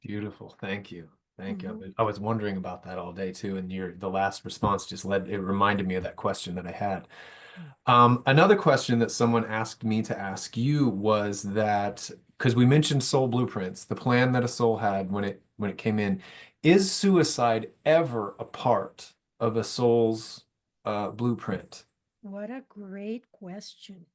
Beautiful. Thank you. you. Thank you. Mhm. I was wondering about that all day too, and the last response just it reminded me of that question that I had. Another question that someone asked me to ask you was that because we mentioned soul blueprints, the plan that a soul had when it came in, is suicide ever a part of a soul's blueprint? What a great question.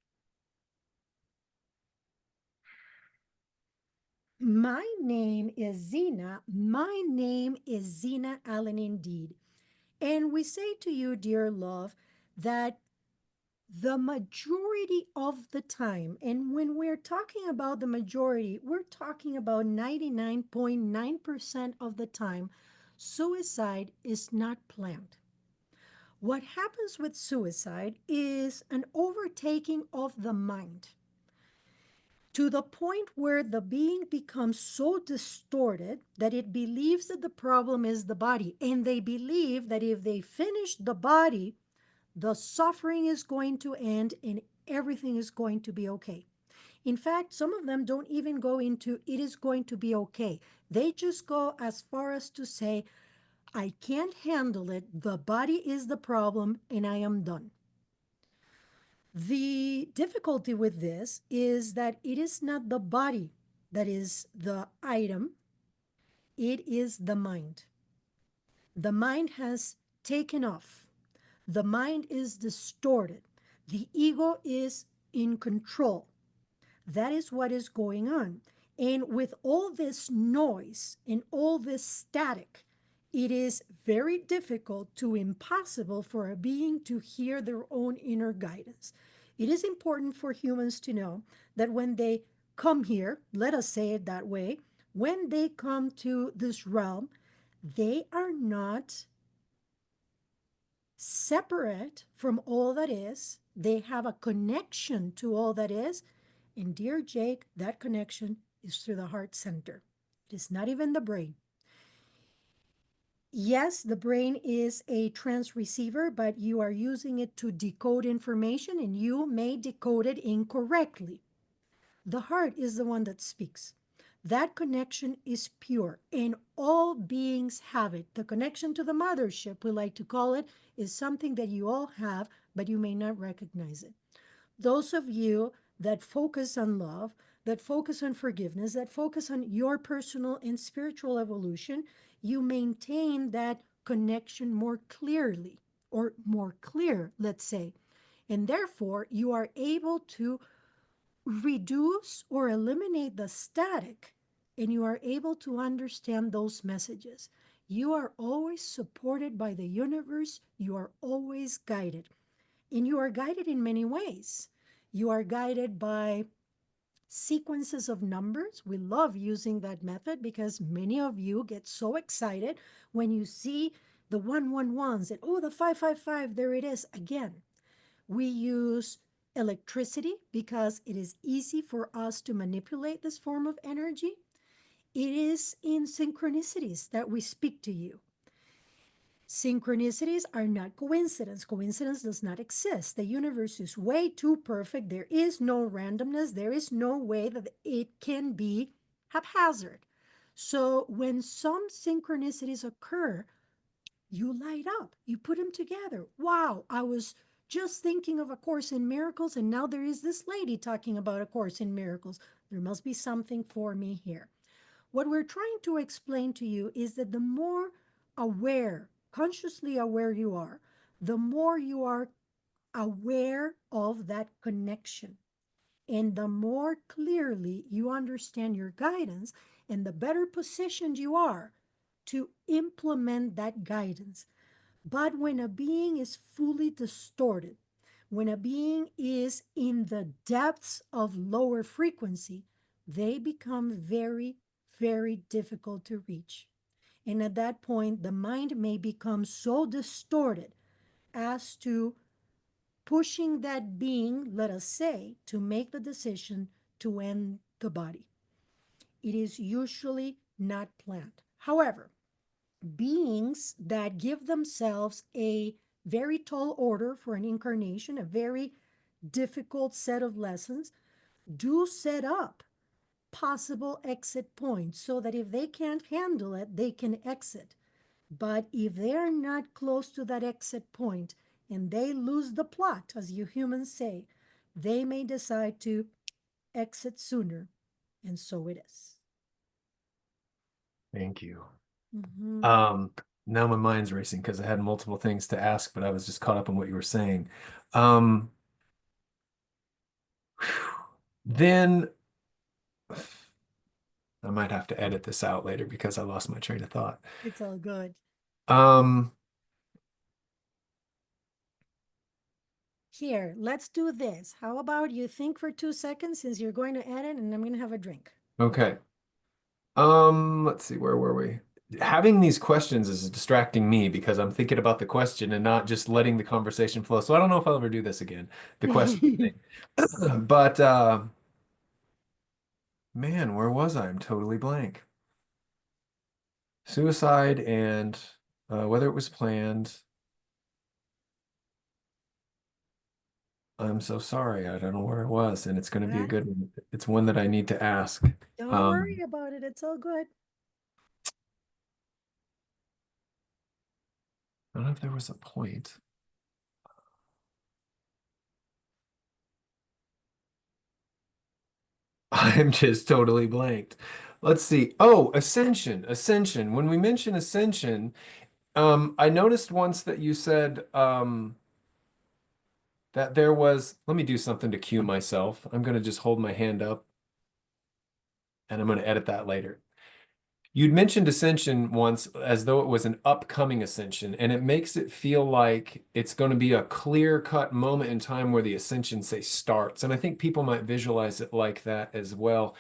My name is Xena. My name is Xena Allen indeed. And we say to you, dear love, that The majority of the time, and when we're talking about the majority, we're talking about 99.9% of the time, suicide is not planned. What happens with suicide is an overtaking of the mind to the point where the being becomes so distorted that it believes that the problem is the body. And they believe that if they finish the body, the suffering is going to end and everything is going to be okay. In fact, some of them don't even go into it is going to be okay. They just go as far as to say, I can't handle it. The body is the problem and I am done. The difficulty with this is that it is not the body that is the item, it is the mind. The mind has taken off. The mind is distorted. The ego is in control. That is what is going on. And with all this noise and all this static, it is very difficult to impossible for a being to hear their own inner guidance. It is important for humans to know that when they come here, let us say it that way, when they come to this realm, they are not separate from all that is. They have a connection to all that is. And dear Jake, that connection is through the heart center. It is not even the brain. Yes, the brain is a trans receiver, but you are using it to decode information and you may decode it incorrectly. The heart is the one that speaks. That connection is pure, and all beings have it. The connection to the mothership, we like to call it, is something that you all have, but you may not recognize it. Those of you that focus on love, that focus on forgiveness, that focus on your personal and spiritual evolution, you maintain that connection more clearly, or more clear, let's say. And therefore, you are able to reduce or eliminate the static, and you are able to understand those messages. You are always supported by the universe, you are always guided, and you are guided in many ways. You are guided by sequences of numbers. We love using that method because many of you get so excited when you see the 111s and oh, the 555, there it is again. We use electricity because it is easy for us to manipulate this form of energy. It is in synchronicities that we speak to you. Synchronicities are not coincidence. Coincidence does not exist. The universe is way too perfect. There is no randomness. There is no way that it can be haphazard. So when some synchronicities occur, you light up, you put them together. Wow, I was just thinking of A Course in Miracles, and now there is this lady talking about A Course in Miracles. There must be something for me here. What we're trying to explain to you is that the more aware, consciously aware you are, the more you are aware of that connection. And the more clearly you understand your guidance, and the better positioned you are to implement that guidance. But when a being is fully distorted, when a being is in the depths of lower frequency, they become very, very difficult to reach. And at that point, the mind may become so distorted as to pushing that being, let us say, to make the decision to end the body. It is usually not planned. However, beings that give themselves a very tall order for an incarnation, a very difficult set of lessons, do set up possible exit points so that if they can't handle it, they can exit. But if they're not close to that exit point and they lose the plot, as you humans say, they may decide to exit sooner. And so it is. Thank you. Mhm. Um, Now my mind's racing because I had multiple things to ask, but I was just caught up in what you were saying. Um, then I might have to edit this out later because I lost my train of thought. It's all good. Um, Here, let's do this. How about you think for 2 seconds since you're going to edit and I'm going to have a drink? Okay. Let's see, where were we? Having these questions is distracting me because I'm thinking about the question and not just letting the conversation flow. So I don't know if I'll ever do this again, the question thing. But man, where was I? I'm totally blank. Suicide and whether it was planned. I'm so sorry. I don't know where it was, and it's going to be a That, good one. It's one that I need to ask. don't worry Um, about it. It's all good. I don't know if there was a point. I'm just totally blanked. Let's see. Oh, ascension, ascension. When we mention ascension, I noticed once that you said that there was, let me do something to cue myself. I'm going to just hold my hand up and I'm going to edit that later. You'd mentioned ascension once as though it was an upcoming ascension, and it makes it feel like it's going to be a clear-cut moment in time where the ascension, say, starts. And I think people might visualize it like that as well.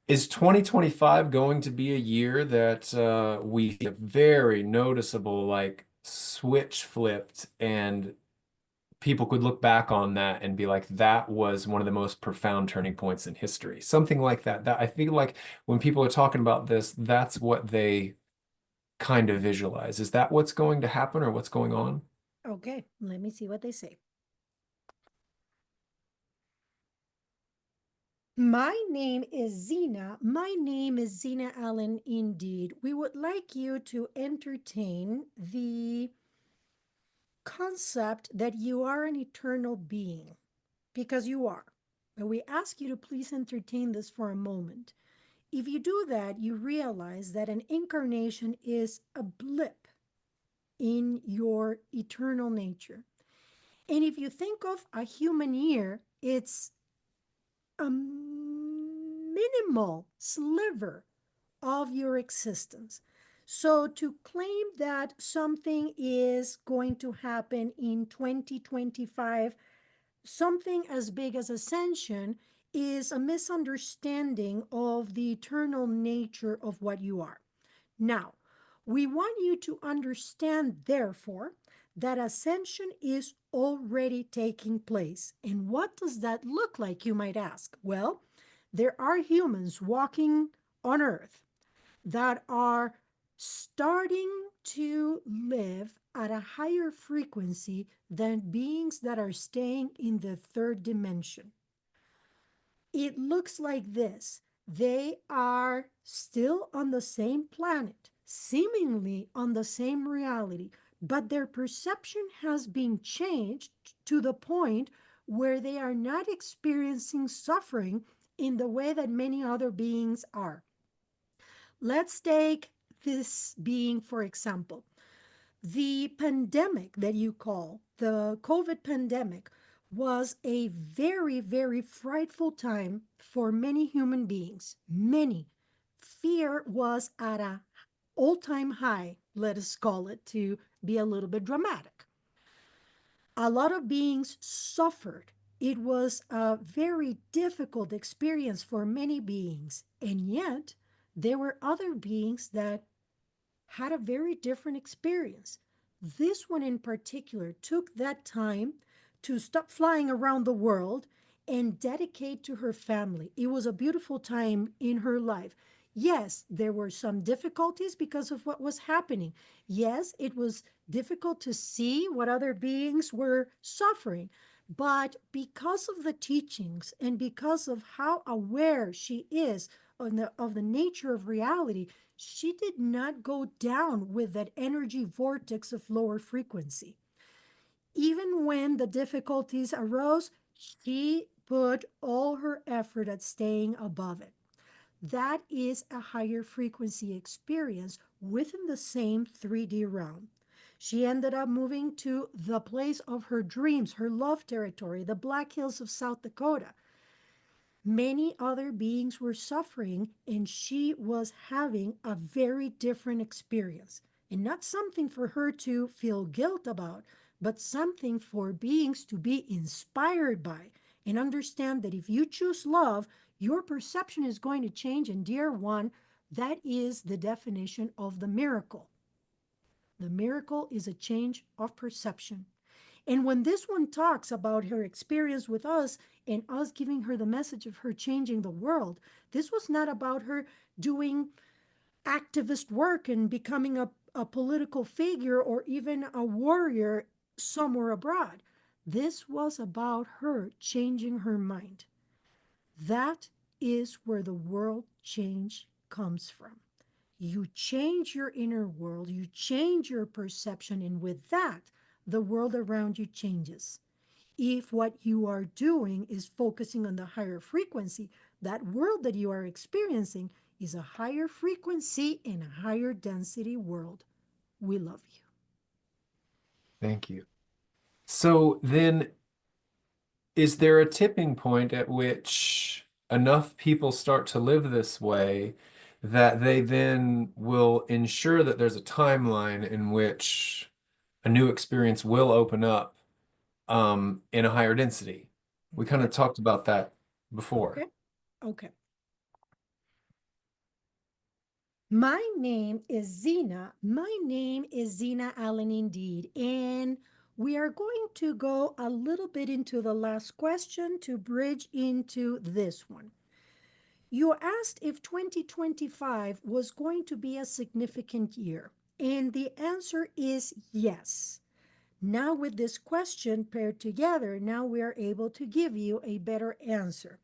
Is 2025 going to be a year that we see a very noticeable like switch flipped and people could look back on that and be like, that was one of the most profound turning points in history. Something like that. That I feel like when people are talking about this, that's what they kind of visualize. Is that what's going to happen or what's going on? Okay, let me see what they say. My name is Xena. My name is Xena Allen indeed. We would like you to entertain the concept that you are an eternal being because you are. And we ask you to please entertain this for a moment. If you do that, you realize that an incarnation is a blip in your eternal nature. And if you think of a human year, it's a minimal sliver of your existence. So to claim that something is going to happen in 2025, something as big as ascension, is a misunderstanding of the eternal nature of what you are. Now, we want you to understand, therefore, that ascension is already taking place. And what does that look like, you might ask? Well, there are humans walking on earth that are starting to live at a higher frequency than beings that are staying in the third dimension. It looks like this. They are still on the same planet, seemingly on the same reality, but their perception has been changed to the point where they are not experiencing suffering in the way that many other beings are. Let's take this being, for example. The pandemic that you call the COVID pandemic was a very, very frightful time for many human beings. Many. Fear was at a all-time high, let us call it, to be a little bit dramatic. A lot of beings suffered. It was a very difficult experience for many beings. And yet, there were other beings that had a very different experience. This one in particular took that time to stop flying around the world and dedicate to her family. It was a beautiful time in her life. Yes, there were some difficulties because of what was happening. Yes, it was difficult to see what other beings were suffering. But because of the teachings and because of how aware she is of the nature of reality, she did not go down with that energy vortex of lower frequency. Even when the difficulties arose, she put all her effort at staying above it. That is a higher frequency experience within the same 3D realm. She ended up moving to the place of her dreams, her love territory, the Black Hills of South Dakota. Many other beings were suffering, and she was having a very different experience. And not something for her to feel guilt about, but something for beings to be inspired by and understand that if you choose love, your perception is going to change. And, dear one, that is the definition of the miracle. The miracle is a change of perception. And when this one talks about her experience with us and us giving her the message of her changing the world, this was not about her doing activist work and becoming a political figure or even a warrior somewhere abroad. This was about her changing her mind. That is where the world change comes from. You change your inner world, you change your perception, and with that, the world around you changes. If what you are doing is focusing on the higher frequency, that world that you are experiencing is a higher frequency and a higher density world. We love you. Thank you. So then, is there a tipping point at which enough people start to live this way that they then will ensure that there's a timeline in which a new experience will open up in a higher density? We kind Okay, of talked about that before. okay, okay. My name is Xena. My name is Xena Allen indeed. And we are going to go a little bit into the last question to bridge into this one. You asked if 2025 was going to be a significant year. And the answer is yes. Now, with this question paired together, now we are able to give you a better answer.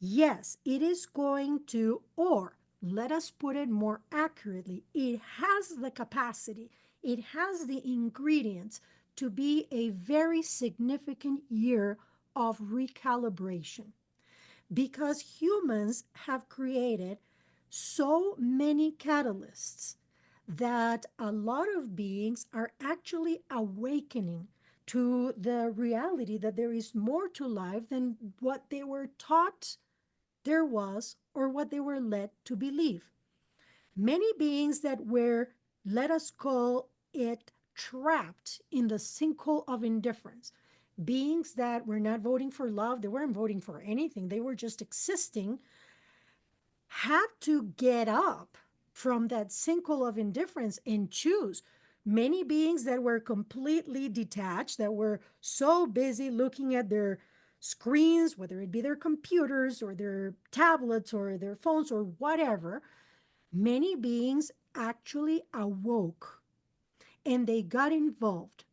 Yes, it is going to, or let us put it more accurately, it has the capacity, it has the ingredients to be a very significant year of recalibration because humans have created so many catalysts that a lot of beings are actually awakening to the reality that there is more to life than what they were taught there was or what they were led to believe. Many beings that were, let us call it, trapped in the sinkhole of indifference, beings that were not voting for love, they weren't voting for anything, they were just existing, had to get up from that sinkhole of indifference and choose. Many beings that were completely detached, that were so busy looking at their screens, whether it be their computers or their tablets or their phones or whatever, many beings actually awoke and they got involved.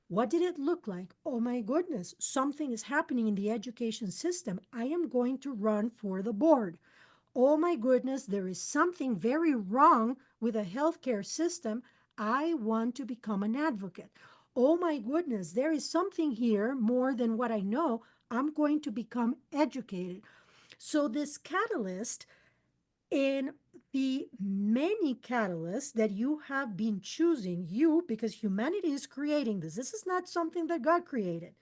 What did it look like? Oh my goodness, something is happening in the education system. I am going to run for the board. Oh my goodness, there is something very wrong with the healthcare system. I want to become an advocate. Oh my goodness, there is something here more than what I know. I'm going to become educated. So, this catalyst in the many catalysts that you have been choosing, you, because humanity is creating this. This is not something that God created.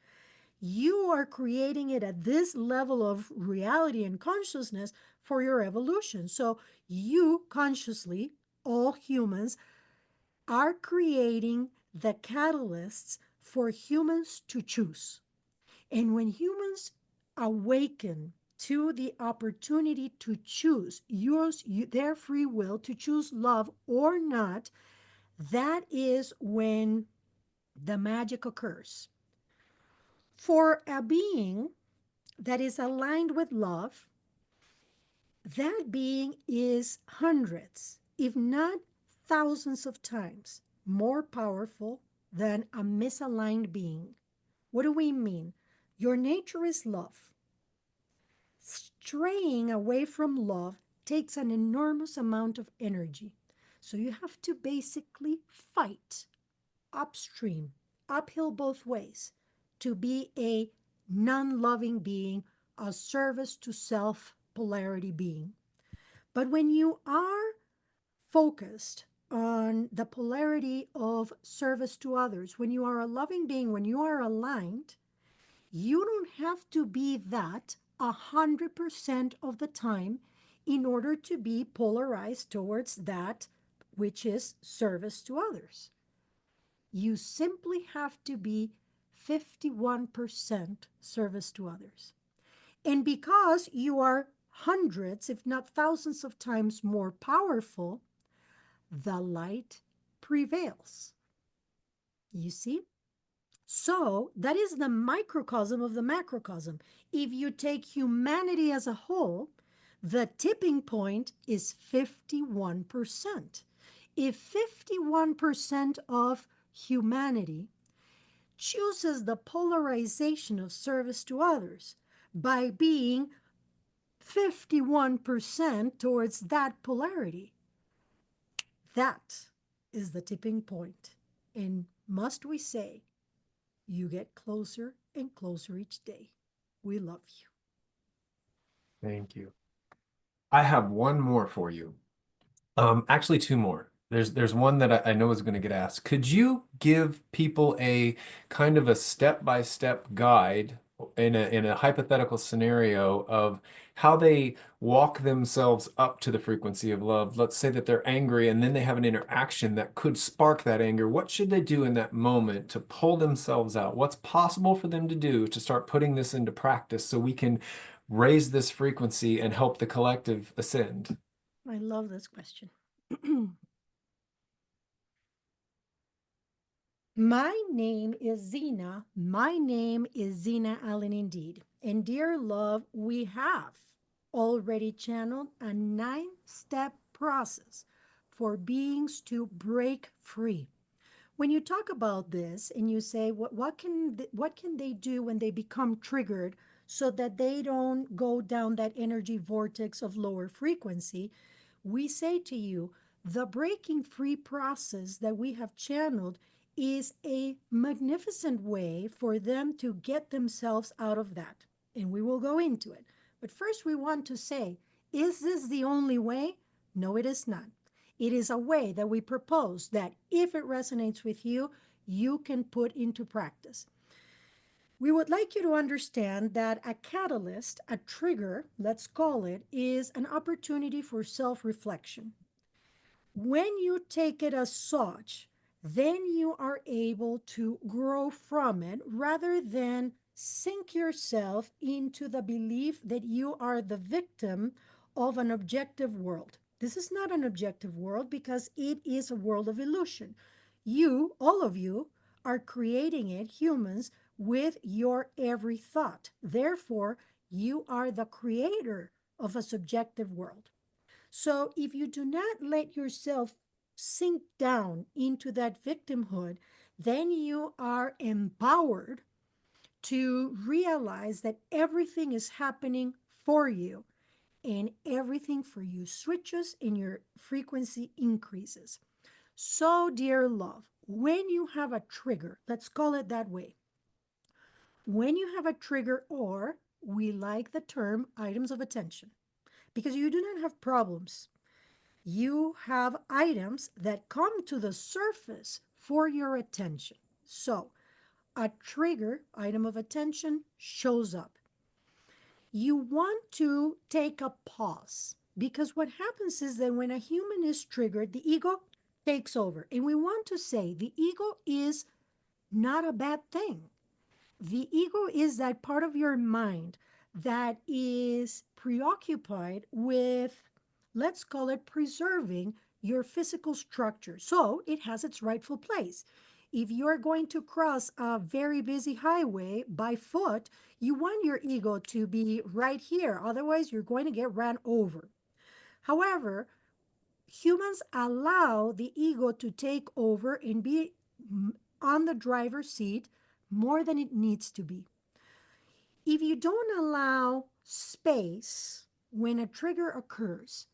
You are creating it at this level of reality and consciousness for your evolution. So, you consciously, all humans, are creating the catalysts for humans to choose. And when humans awaken to the opportunity to choose their free will to choose love or not, that is when the magic occurs. For a being that is aligned with love, that being is hundreds, if not thousands of times more powerful than a misaligned being. What do we mean? Your nature is love. Straying away from love takes an enormous amount of energy. So you have to basically fight upstream, uphill both ways, to be a non loving being, a service to self polarity being. But when you are focused on the polarity of service to others, when you are a loving being, when you are aligned, you don't have to be that 100% of the time in order to be polarized towards that which is service to others. You simply have to be 51% service to others. And because you are hundreds, if not thousands of times more powerful, the light prevails. You see? So that is the microcosm of the macrocosm. If you take humanity as a whole, the tipping point is 51%. If 51% of humanity chooses the polarization of service to others by being 51% towards that polarity, that is the tipping point. And must we say, you get closer and closer each day. We love you. Thank you. I have one more for you. Actually, two more. There's one that I know is going to get asked. Could you give people a kind of a step-by-step guide in a hypothetical scenario of how they walk themselves up to the frequency of love? Let's say that they're angry and then they have an interaction that could spark that anger. What should they do in that moment to pull themselves out? What's possible for them to do to start putting this into practice so we can raise this frequency and help the collective ascend? I love this question. My name is Xena. My name is Xena Allen indeed. And dear love, we have already channeled a 9-step process for beings to break free. When you talk about this and you say what can they do when they become triggered so that they don't go down that energy vortex of lower frequency, we say to you the breaking free process that we have channeled is a magnificent way for them to get themselves out of that, and we will go into it. But first we want to say, is this the only way? No, it is not. It is a way that we propose that if it resonates with you, you can put into practice. We would like you to understand that a catalyst, a trigger, let's call it, is an opportunity for self reflection. When you take it as such, then you are able to grow from it rather than sink yourself into the belief that you are the victim of an objective world. This is not an objective world because it is a world of illusion. You, all of you, are creating it, humans, with your every thought. Therefore, you are the creator of a subjective world. So if you do not let yourself sink down into that victimhood, then you are empowered to realize that everything is happening for you and everything for you switches and your frequency increases. So, dear love, when you have a trigger, let's call it that way, when you have a trigger, or we like the term items of attention, because you do not have problems, you have items that come to the surface for your attention. So, a trigger item of attention shows up. You want to take a pause because what happens is that when a human is triggered, the ego takes over. And we want to say the ego is not a bad thing. The ego is that part of your mind that is preoccupied with, let's call it, preserving your physical structure. So it has its rightful place. If you're going to cross a very busy highway by foot, you want your ego to be right here. Otherwise, you're going to get ran over. However, humans allow the ego to take over and be on the driver's seat more than it needs to be. If you don't allow space when a trigger occurs,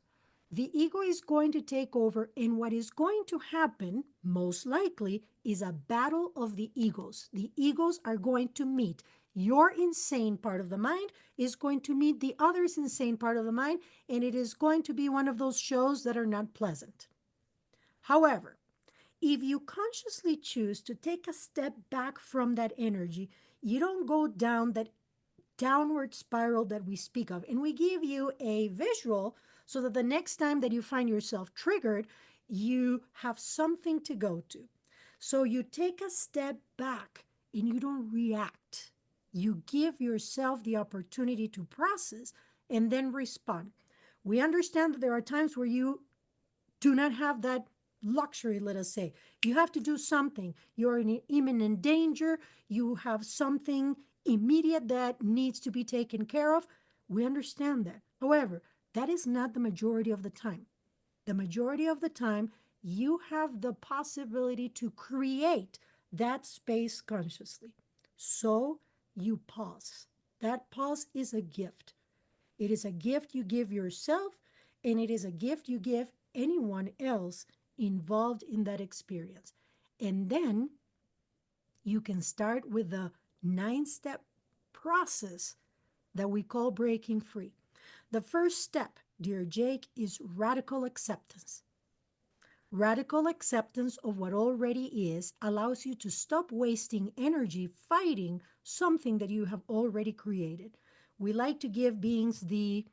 the ego is going to take over, and what is going to happen, most likely, is a battle of the egos. The egos are going to meet. Your insane part of the mind is going to meet the other's insane part of the mind, and it is going to be one of those shows that are not pleasant. However, if you consciously choose to take a step back from that energy, you don't go down that downward spiral that we speak of. And we give you a visual so that the next time that you find yourself triggered, you have something to go to. So you take a step back and you don't react. You give yourself the opportunity to process and then respond. We understand that there are times where you do not have that luxury, let us say. You have to do something. You're in imminent danger. You have something immediate that needs to be taken care of. We understand that. However, that is not the majority of the time. The majority of the time, you have the possibility to create that space consciously. So you pause. That pause is a gift. It is a gift you give yourself, and it is a gift you give anyone else involved in that experience. And then you can start with the 9 step process that we call breaking free. The first step, dear Jake, is radical acceptance. Radical acceptance of what already is allows you to stop wasting energy fighting something that you have already created. We like to give beings the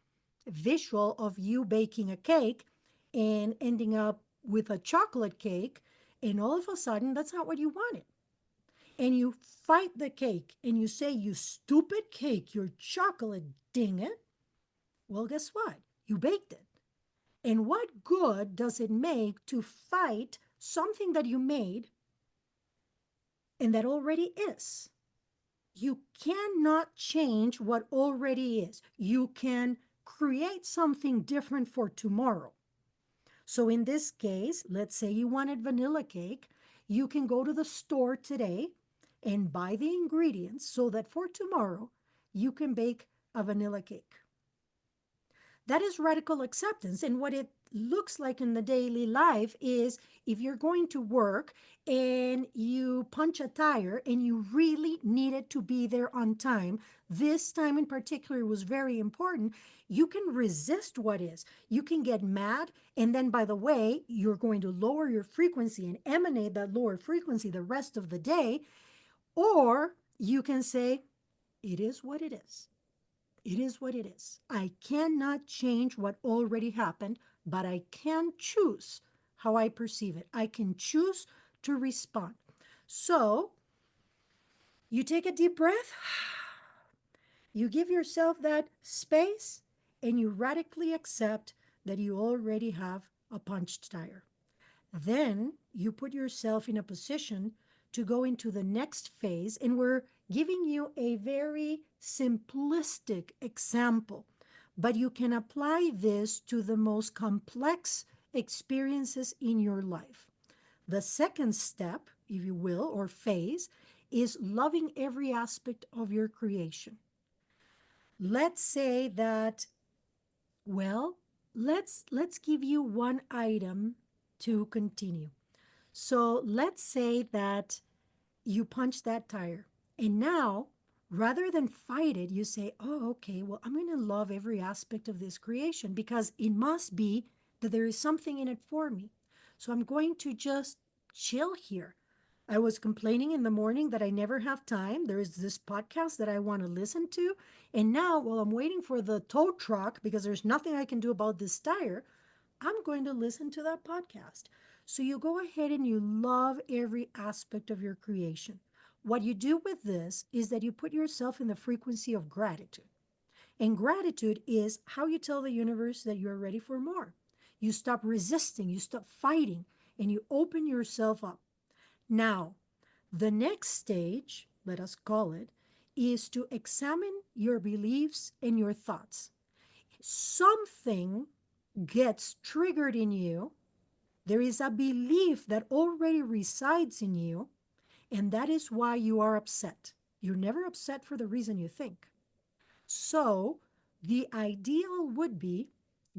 visual of you baking a cake and ending up with a chocolate cake, and all of a sudden, that's not what you wanted. And you fight the cake and you say, "You stupid cake, you're chocolate, dang it." Well, guess what? You baked it. And what good does it make to fight something that you made and that already is? You cannot change what already is. You can create something different for tomorrow. So, in this case, let's say you wanted vanilla cake, you can go to the store today and buy the ingredients so that for tomorrow you can bake a vanilla cake. That is radical acceptance. And what it looks like in the daily life is if you're going to work and you punch a tire and you really needed to be there on time, this time in particular was very important. You can resist what is. You can get mad. And then, by the way, you're going to lower your frequency and emanate that lower frequency the rest of the day. Or you can say, it is what it is. It is what it is. I cannot change what already happened, but I can choose how I perceive it. I can choose to respond. So you take a deep breath, you give yourself that space, and you radically accept that you already have a punched tire. Then you put yourself in a position to go into the next phase, and we're giving you a very simplistic example, but you can apply this to the most complex experiences in your life. The second step, if you will, or phase, is loving every aspect of your creation. Let's say that, well, let's give you one item to continue. So let's say that you punch that tire. And now, rather than fight it, you say, "Oh, okay, well, I'm going to love every aspect of this creation because it must be that there is something in it for me. So I'm going to just chill here. I was complaining in the morning that I never have time. There is this podcast that I want to listen to. And now, while I'm waiting for the tow truck because there's nothing I can do about this tire, I'm going to listen to that podcast." So you go ahead and you love every aspect of your creation. What you do with this is that you put yourself in the frequency of gratitude. And gratitude is how you tell the universe that you're ready for more. You stop resisting, you stop fighting, and you open yourself up. Now, the next stage, let us call it, is to examine your beliefs and your thoughts. Something gets triggered in you. There is a belief that already resides in you, and that is why you are upset. You're never upset for the reason you think. So, the ideal would be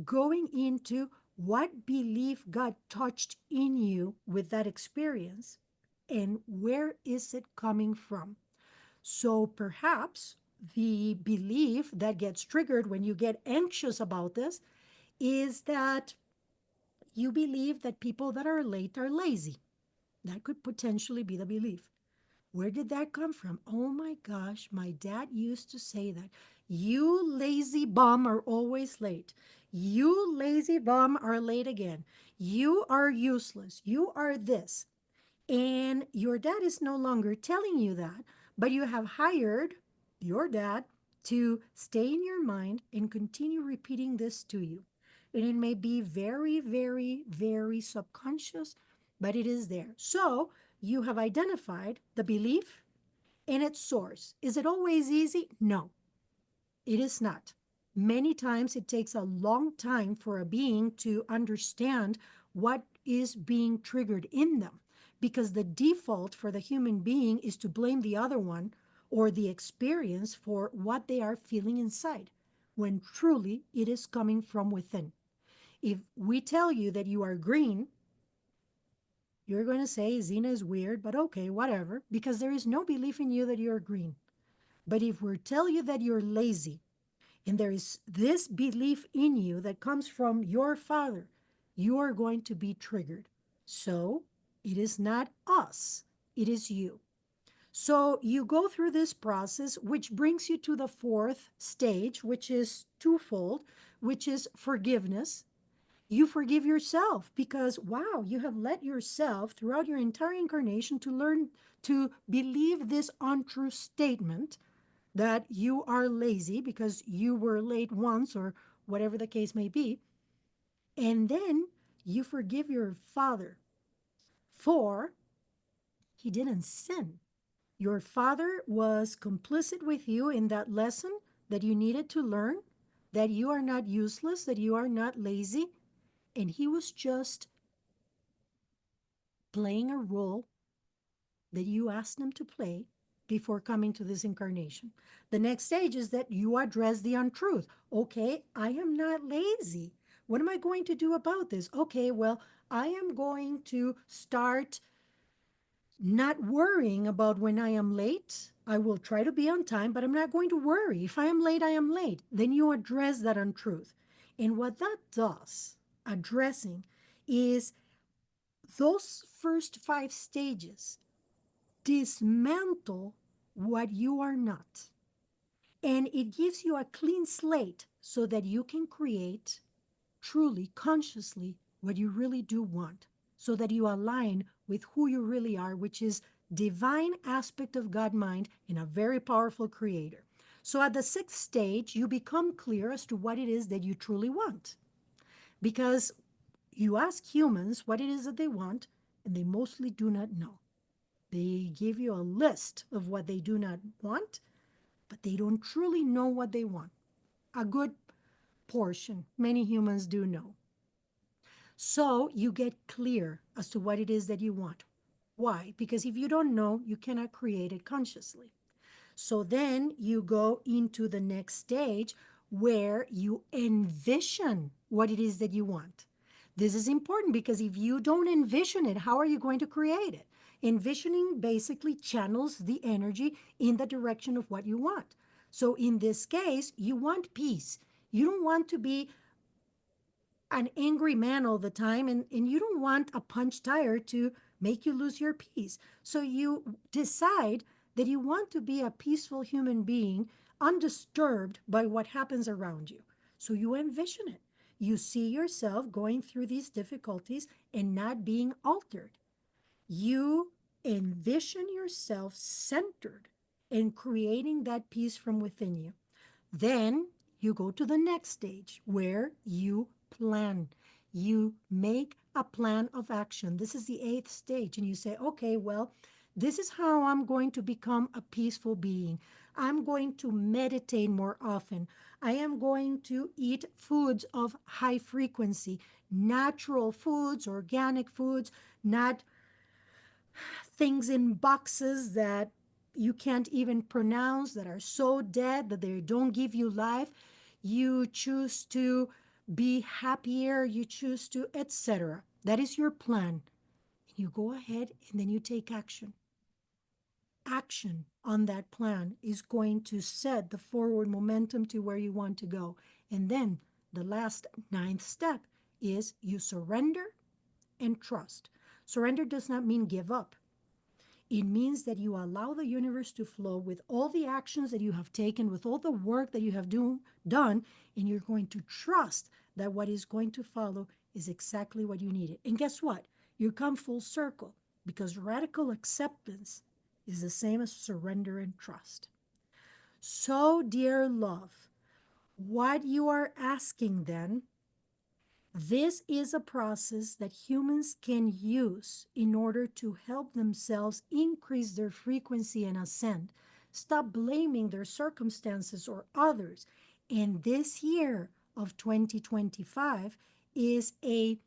going into what belief got touched in you with that experience and where is it coming from. So, perhaps the belief that gets triggered when you get anxious about this is that you believe that people that are late are lazy. That could potentially be the belief. Where did that come from? Oh my gosh, my dad used to say that. "You lazy bum are always late. You lazy bum are late again. You are useless. You are this." And your dad is no longer telling you that, but you have hired your dad to stay in your mind and continue repeating this to you. And it may be very, very, very subconscious, but it is there. So you have identified the belief and its source. Is it always easy? No, it is not. Many times it takes a long time for a being to understand what is being triggered in them because the default for the human being is to blame the other one or the experience for what they are feeling inside when truly it is coming from within. If we tell you that you are green, you're going to say Xena is weird, but okay, whatever, because there is no belief in you that you're green. But if we tell you that you're lazy, and there is this belief in you that comes from your father, you are going to be triggered. So it is not us, it is you. So you go through this process, which brings you to the fourth stage, which is twofold, which is forgiveness. You forgive yourself because, wow, you have let yourself throughout your entire incarnation to learn to believe this untrue statement that you are lazy because you were late once or whatever the case may be. And then you forgive your father for he didn't sin. Your father was complicit with you in that lesson that you needed to learn, that you are not useless, that you are not lazy. And he was just playing a role that you asked him to play before coming to this incarnation. The next stage is that you address the untruth. Okay, I am not lazy. What am I going to do about this? Okay, well, I am going to start not worrying about when I am late. I will try to be on time, but I'm not going to worry. If I am late, I am late. Then you address that untruth. And what that does, addressing, is those first five stages dismantle what you are not. And it gives you a clean slate so that you can create truly, consciously, what you really do want, so that you align with who you really are, which is divine aspect of God mind and a very powerful creator. So at the sixth stage, you become clear as to what it is that you truly want. Because you ask humans what it is that they want, and they mostly do not know. They give you a list of what they do not want, but they don't truly know what they want. A good portion, many humans do know. So you get clear as to what it is that you want. Why? Because if you don't know, you cannot create it consciously. So then you go into the next stage where you envision what it is that you want. This is important because if you don't envision it, how are you going to create it? Envisioning basically channels the energy in the direction of what you want. So in this case, you want peace. You don't want to be an angry man all the time, and you don't want a punch tire to make you lose your peace. So you decide that you want to be a peaceful human being, undisturbed by what happens around you. So you envision it. You see yourself going through these difficulties and not being altered. You envision yourself centered and creating that peace from within you. Then you go to the next stage where you plan. You make a plan of action. This is the eighth stage. And you say, okay, well, this is how I'm going to become a peaceful being. I'm going to meditate more often. I am going to eat foods of high frequency, natural foods, organic foods, not things in boxes that you can't even pronounce, that are so dead that they don't give you life. You choose to be happier, you choose to, etc. That is your plan. You go ahead and then you take action. Action on that plan is going to set the forward momentum to where you want to go. And then the last ninth step is you surrender and trust. Surrender does not mean give up. It means that you allow the universe to flow with all the actions that you have taken, with all the work that you have done, and you're going to trust that what is going to follow is exactly what you needed. And guess what? You come full circle. because radical acceptance is the same as surrender and trust. So, dear love, what you are asking then, this is a process that humans can use in order to help themselves increase their frequency and ascend. Stop blaming their circumstances or others. And this year of 2025 is a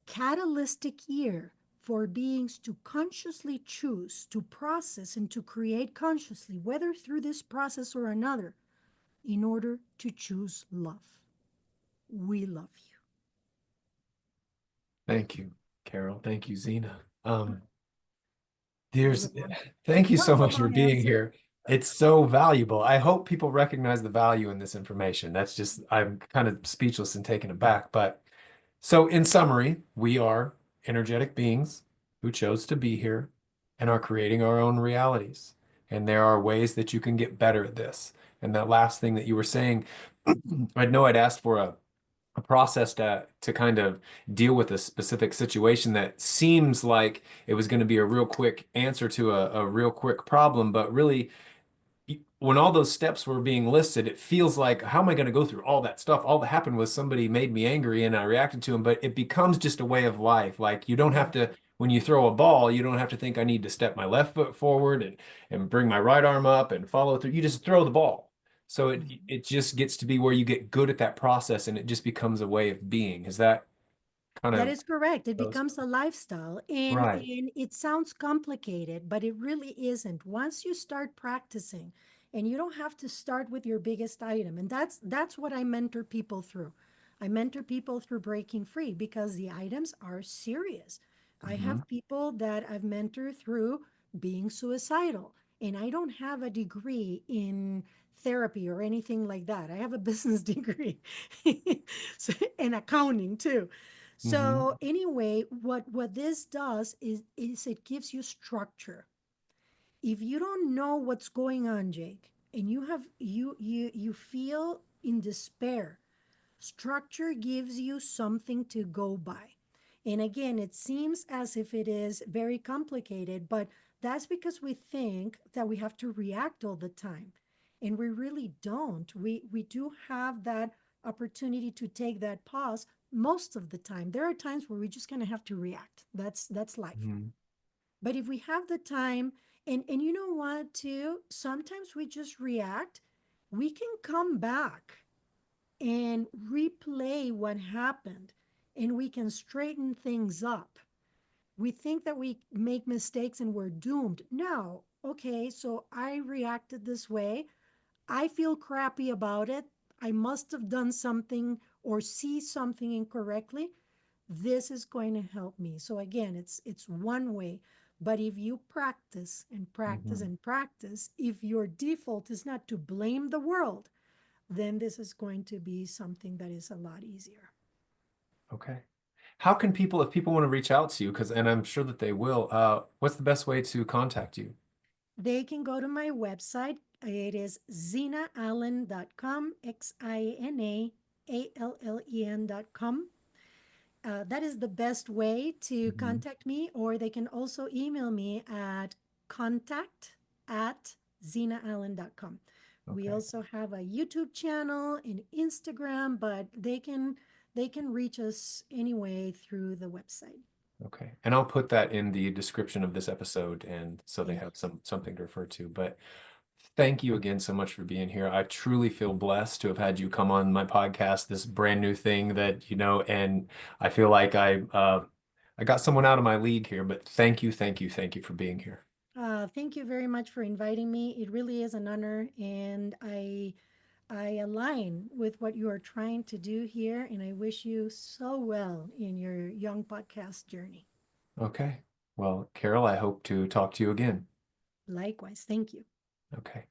catalytic year for beings to consciously choose to process and to create consciously, whether through this process or another, in order to choose love. We love you. Thank you, Carol. Thank you, Xena. That was a Dears, long, thank you that so was a much for long being answer. here. It's so valuable. I hope people recognize the value in this information. That's just, I'm kind of speechless and taken aback. But so, in summary, we are energetic beings who chose to be here and are creating our own realities. And there are ways that you can get better at this. And that last thing that you were saying, I know I'd asked for a process to kind of deal with a specific situation that seems like it was going to be a real quick answer to a real quick problem, but really when all those steps were being listed, it feels like, how am I going to go through all that stuff? All that happened was somebody made me angry and I reacted to him, but it becomes just a way of life. Like you don't have Yes. to, when you throw a ball, you don't have to think I need to step my left foot forward and bring my right arm up and follow through. You just throw the ball. So Mhm. it just gets to be where you get good at that process and it just becomes a way of being. Is that kind That of is correct. It those? becomes a lifestyle, and Right. it sounds complicated, but it really isn't. Once you start practicing, and you don't have to start with your biggest item, and that's what I mentor people through. I mentor people through breaking free because the items are serious. I Hmm. have people that I've mentored through being suicidal, and I don't have a degree in therapy or anything like that. I have a business degree so, and accounting too. Hmm. So anyway, what this does is it gives you structure. If you don't know what's going on, Jake, and you feel in despair, structure gives you something to go by. And again, it seems as if it is very complicated, but that's because we think that we have to react all the time. And we really don't. We do have that opportunity to take that pause most of the time. There are times where we just kind of have to react. That's life. Hmm. But if we have the time, and you know what too, sometimes we just react, we can come back and replay what happened and we can straighten things up. We think that we make mistakes and we're doomed. No. Okay, so I reacted this way. I feel crappy about it. I must have done something or see something incorrectly. This is going to help me. So again, it's one way. But if you practice and practice Hmm. and practice, if your default is not to blame the world, then this is going to be something that is a lot easier. Okay. How can people, if people want to reach out to you, because, and I'm sure that they will, what's the best way to contact you? They can go to my website. It is xenaallen.com, XINAALLEN.com. That is the best way to Hmm. contact me, or they can also email me at contact@xenaallen.com. We Okay. also have a YouTube channel and Instagram, but they can reach us anyway through the website. Okay. And I'll put that in the description of this episode and so they Thank have you. something to refer to. But thank you again so much for being here. I truly feel blessed to have had you come on my podcast, this brand new thing that, and I feel like I got someone out of my league here, but thank you, thank you, thank you for being here. Thank you very much for inviting me. It really is an honor, and I align with what you are trying to do here, and I wish you so well in your young podcast journey. Okay. Well, Carol, I hope to talk to you again. Likewise, thank you. Okay.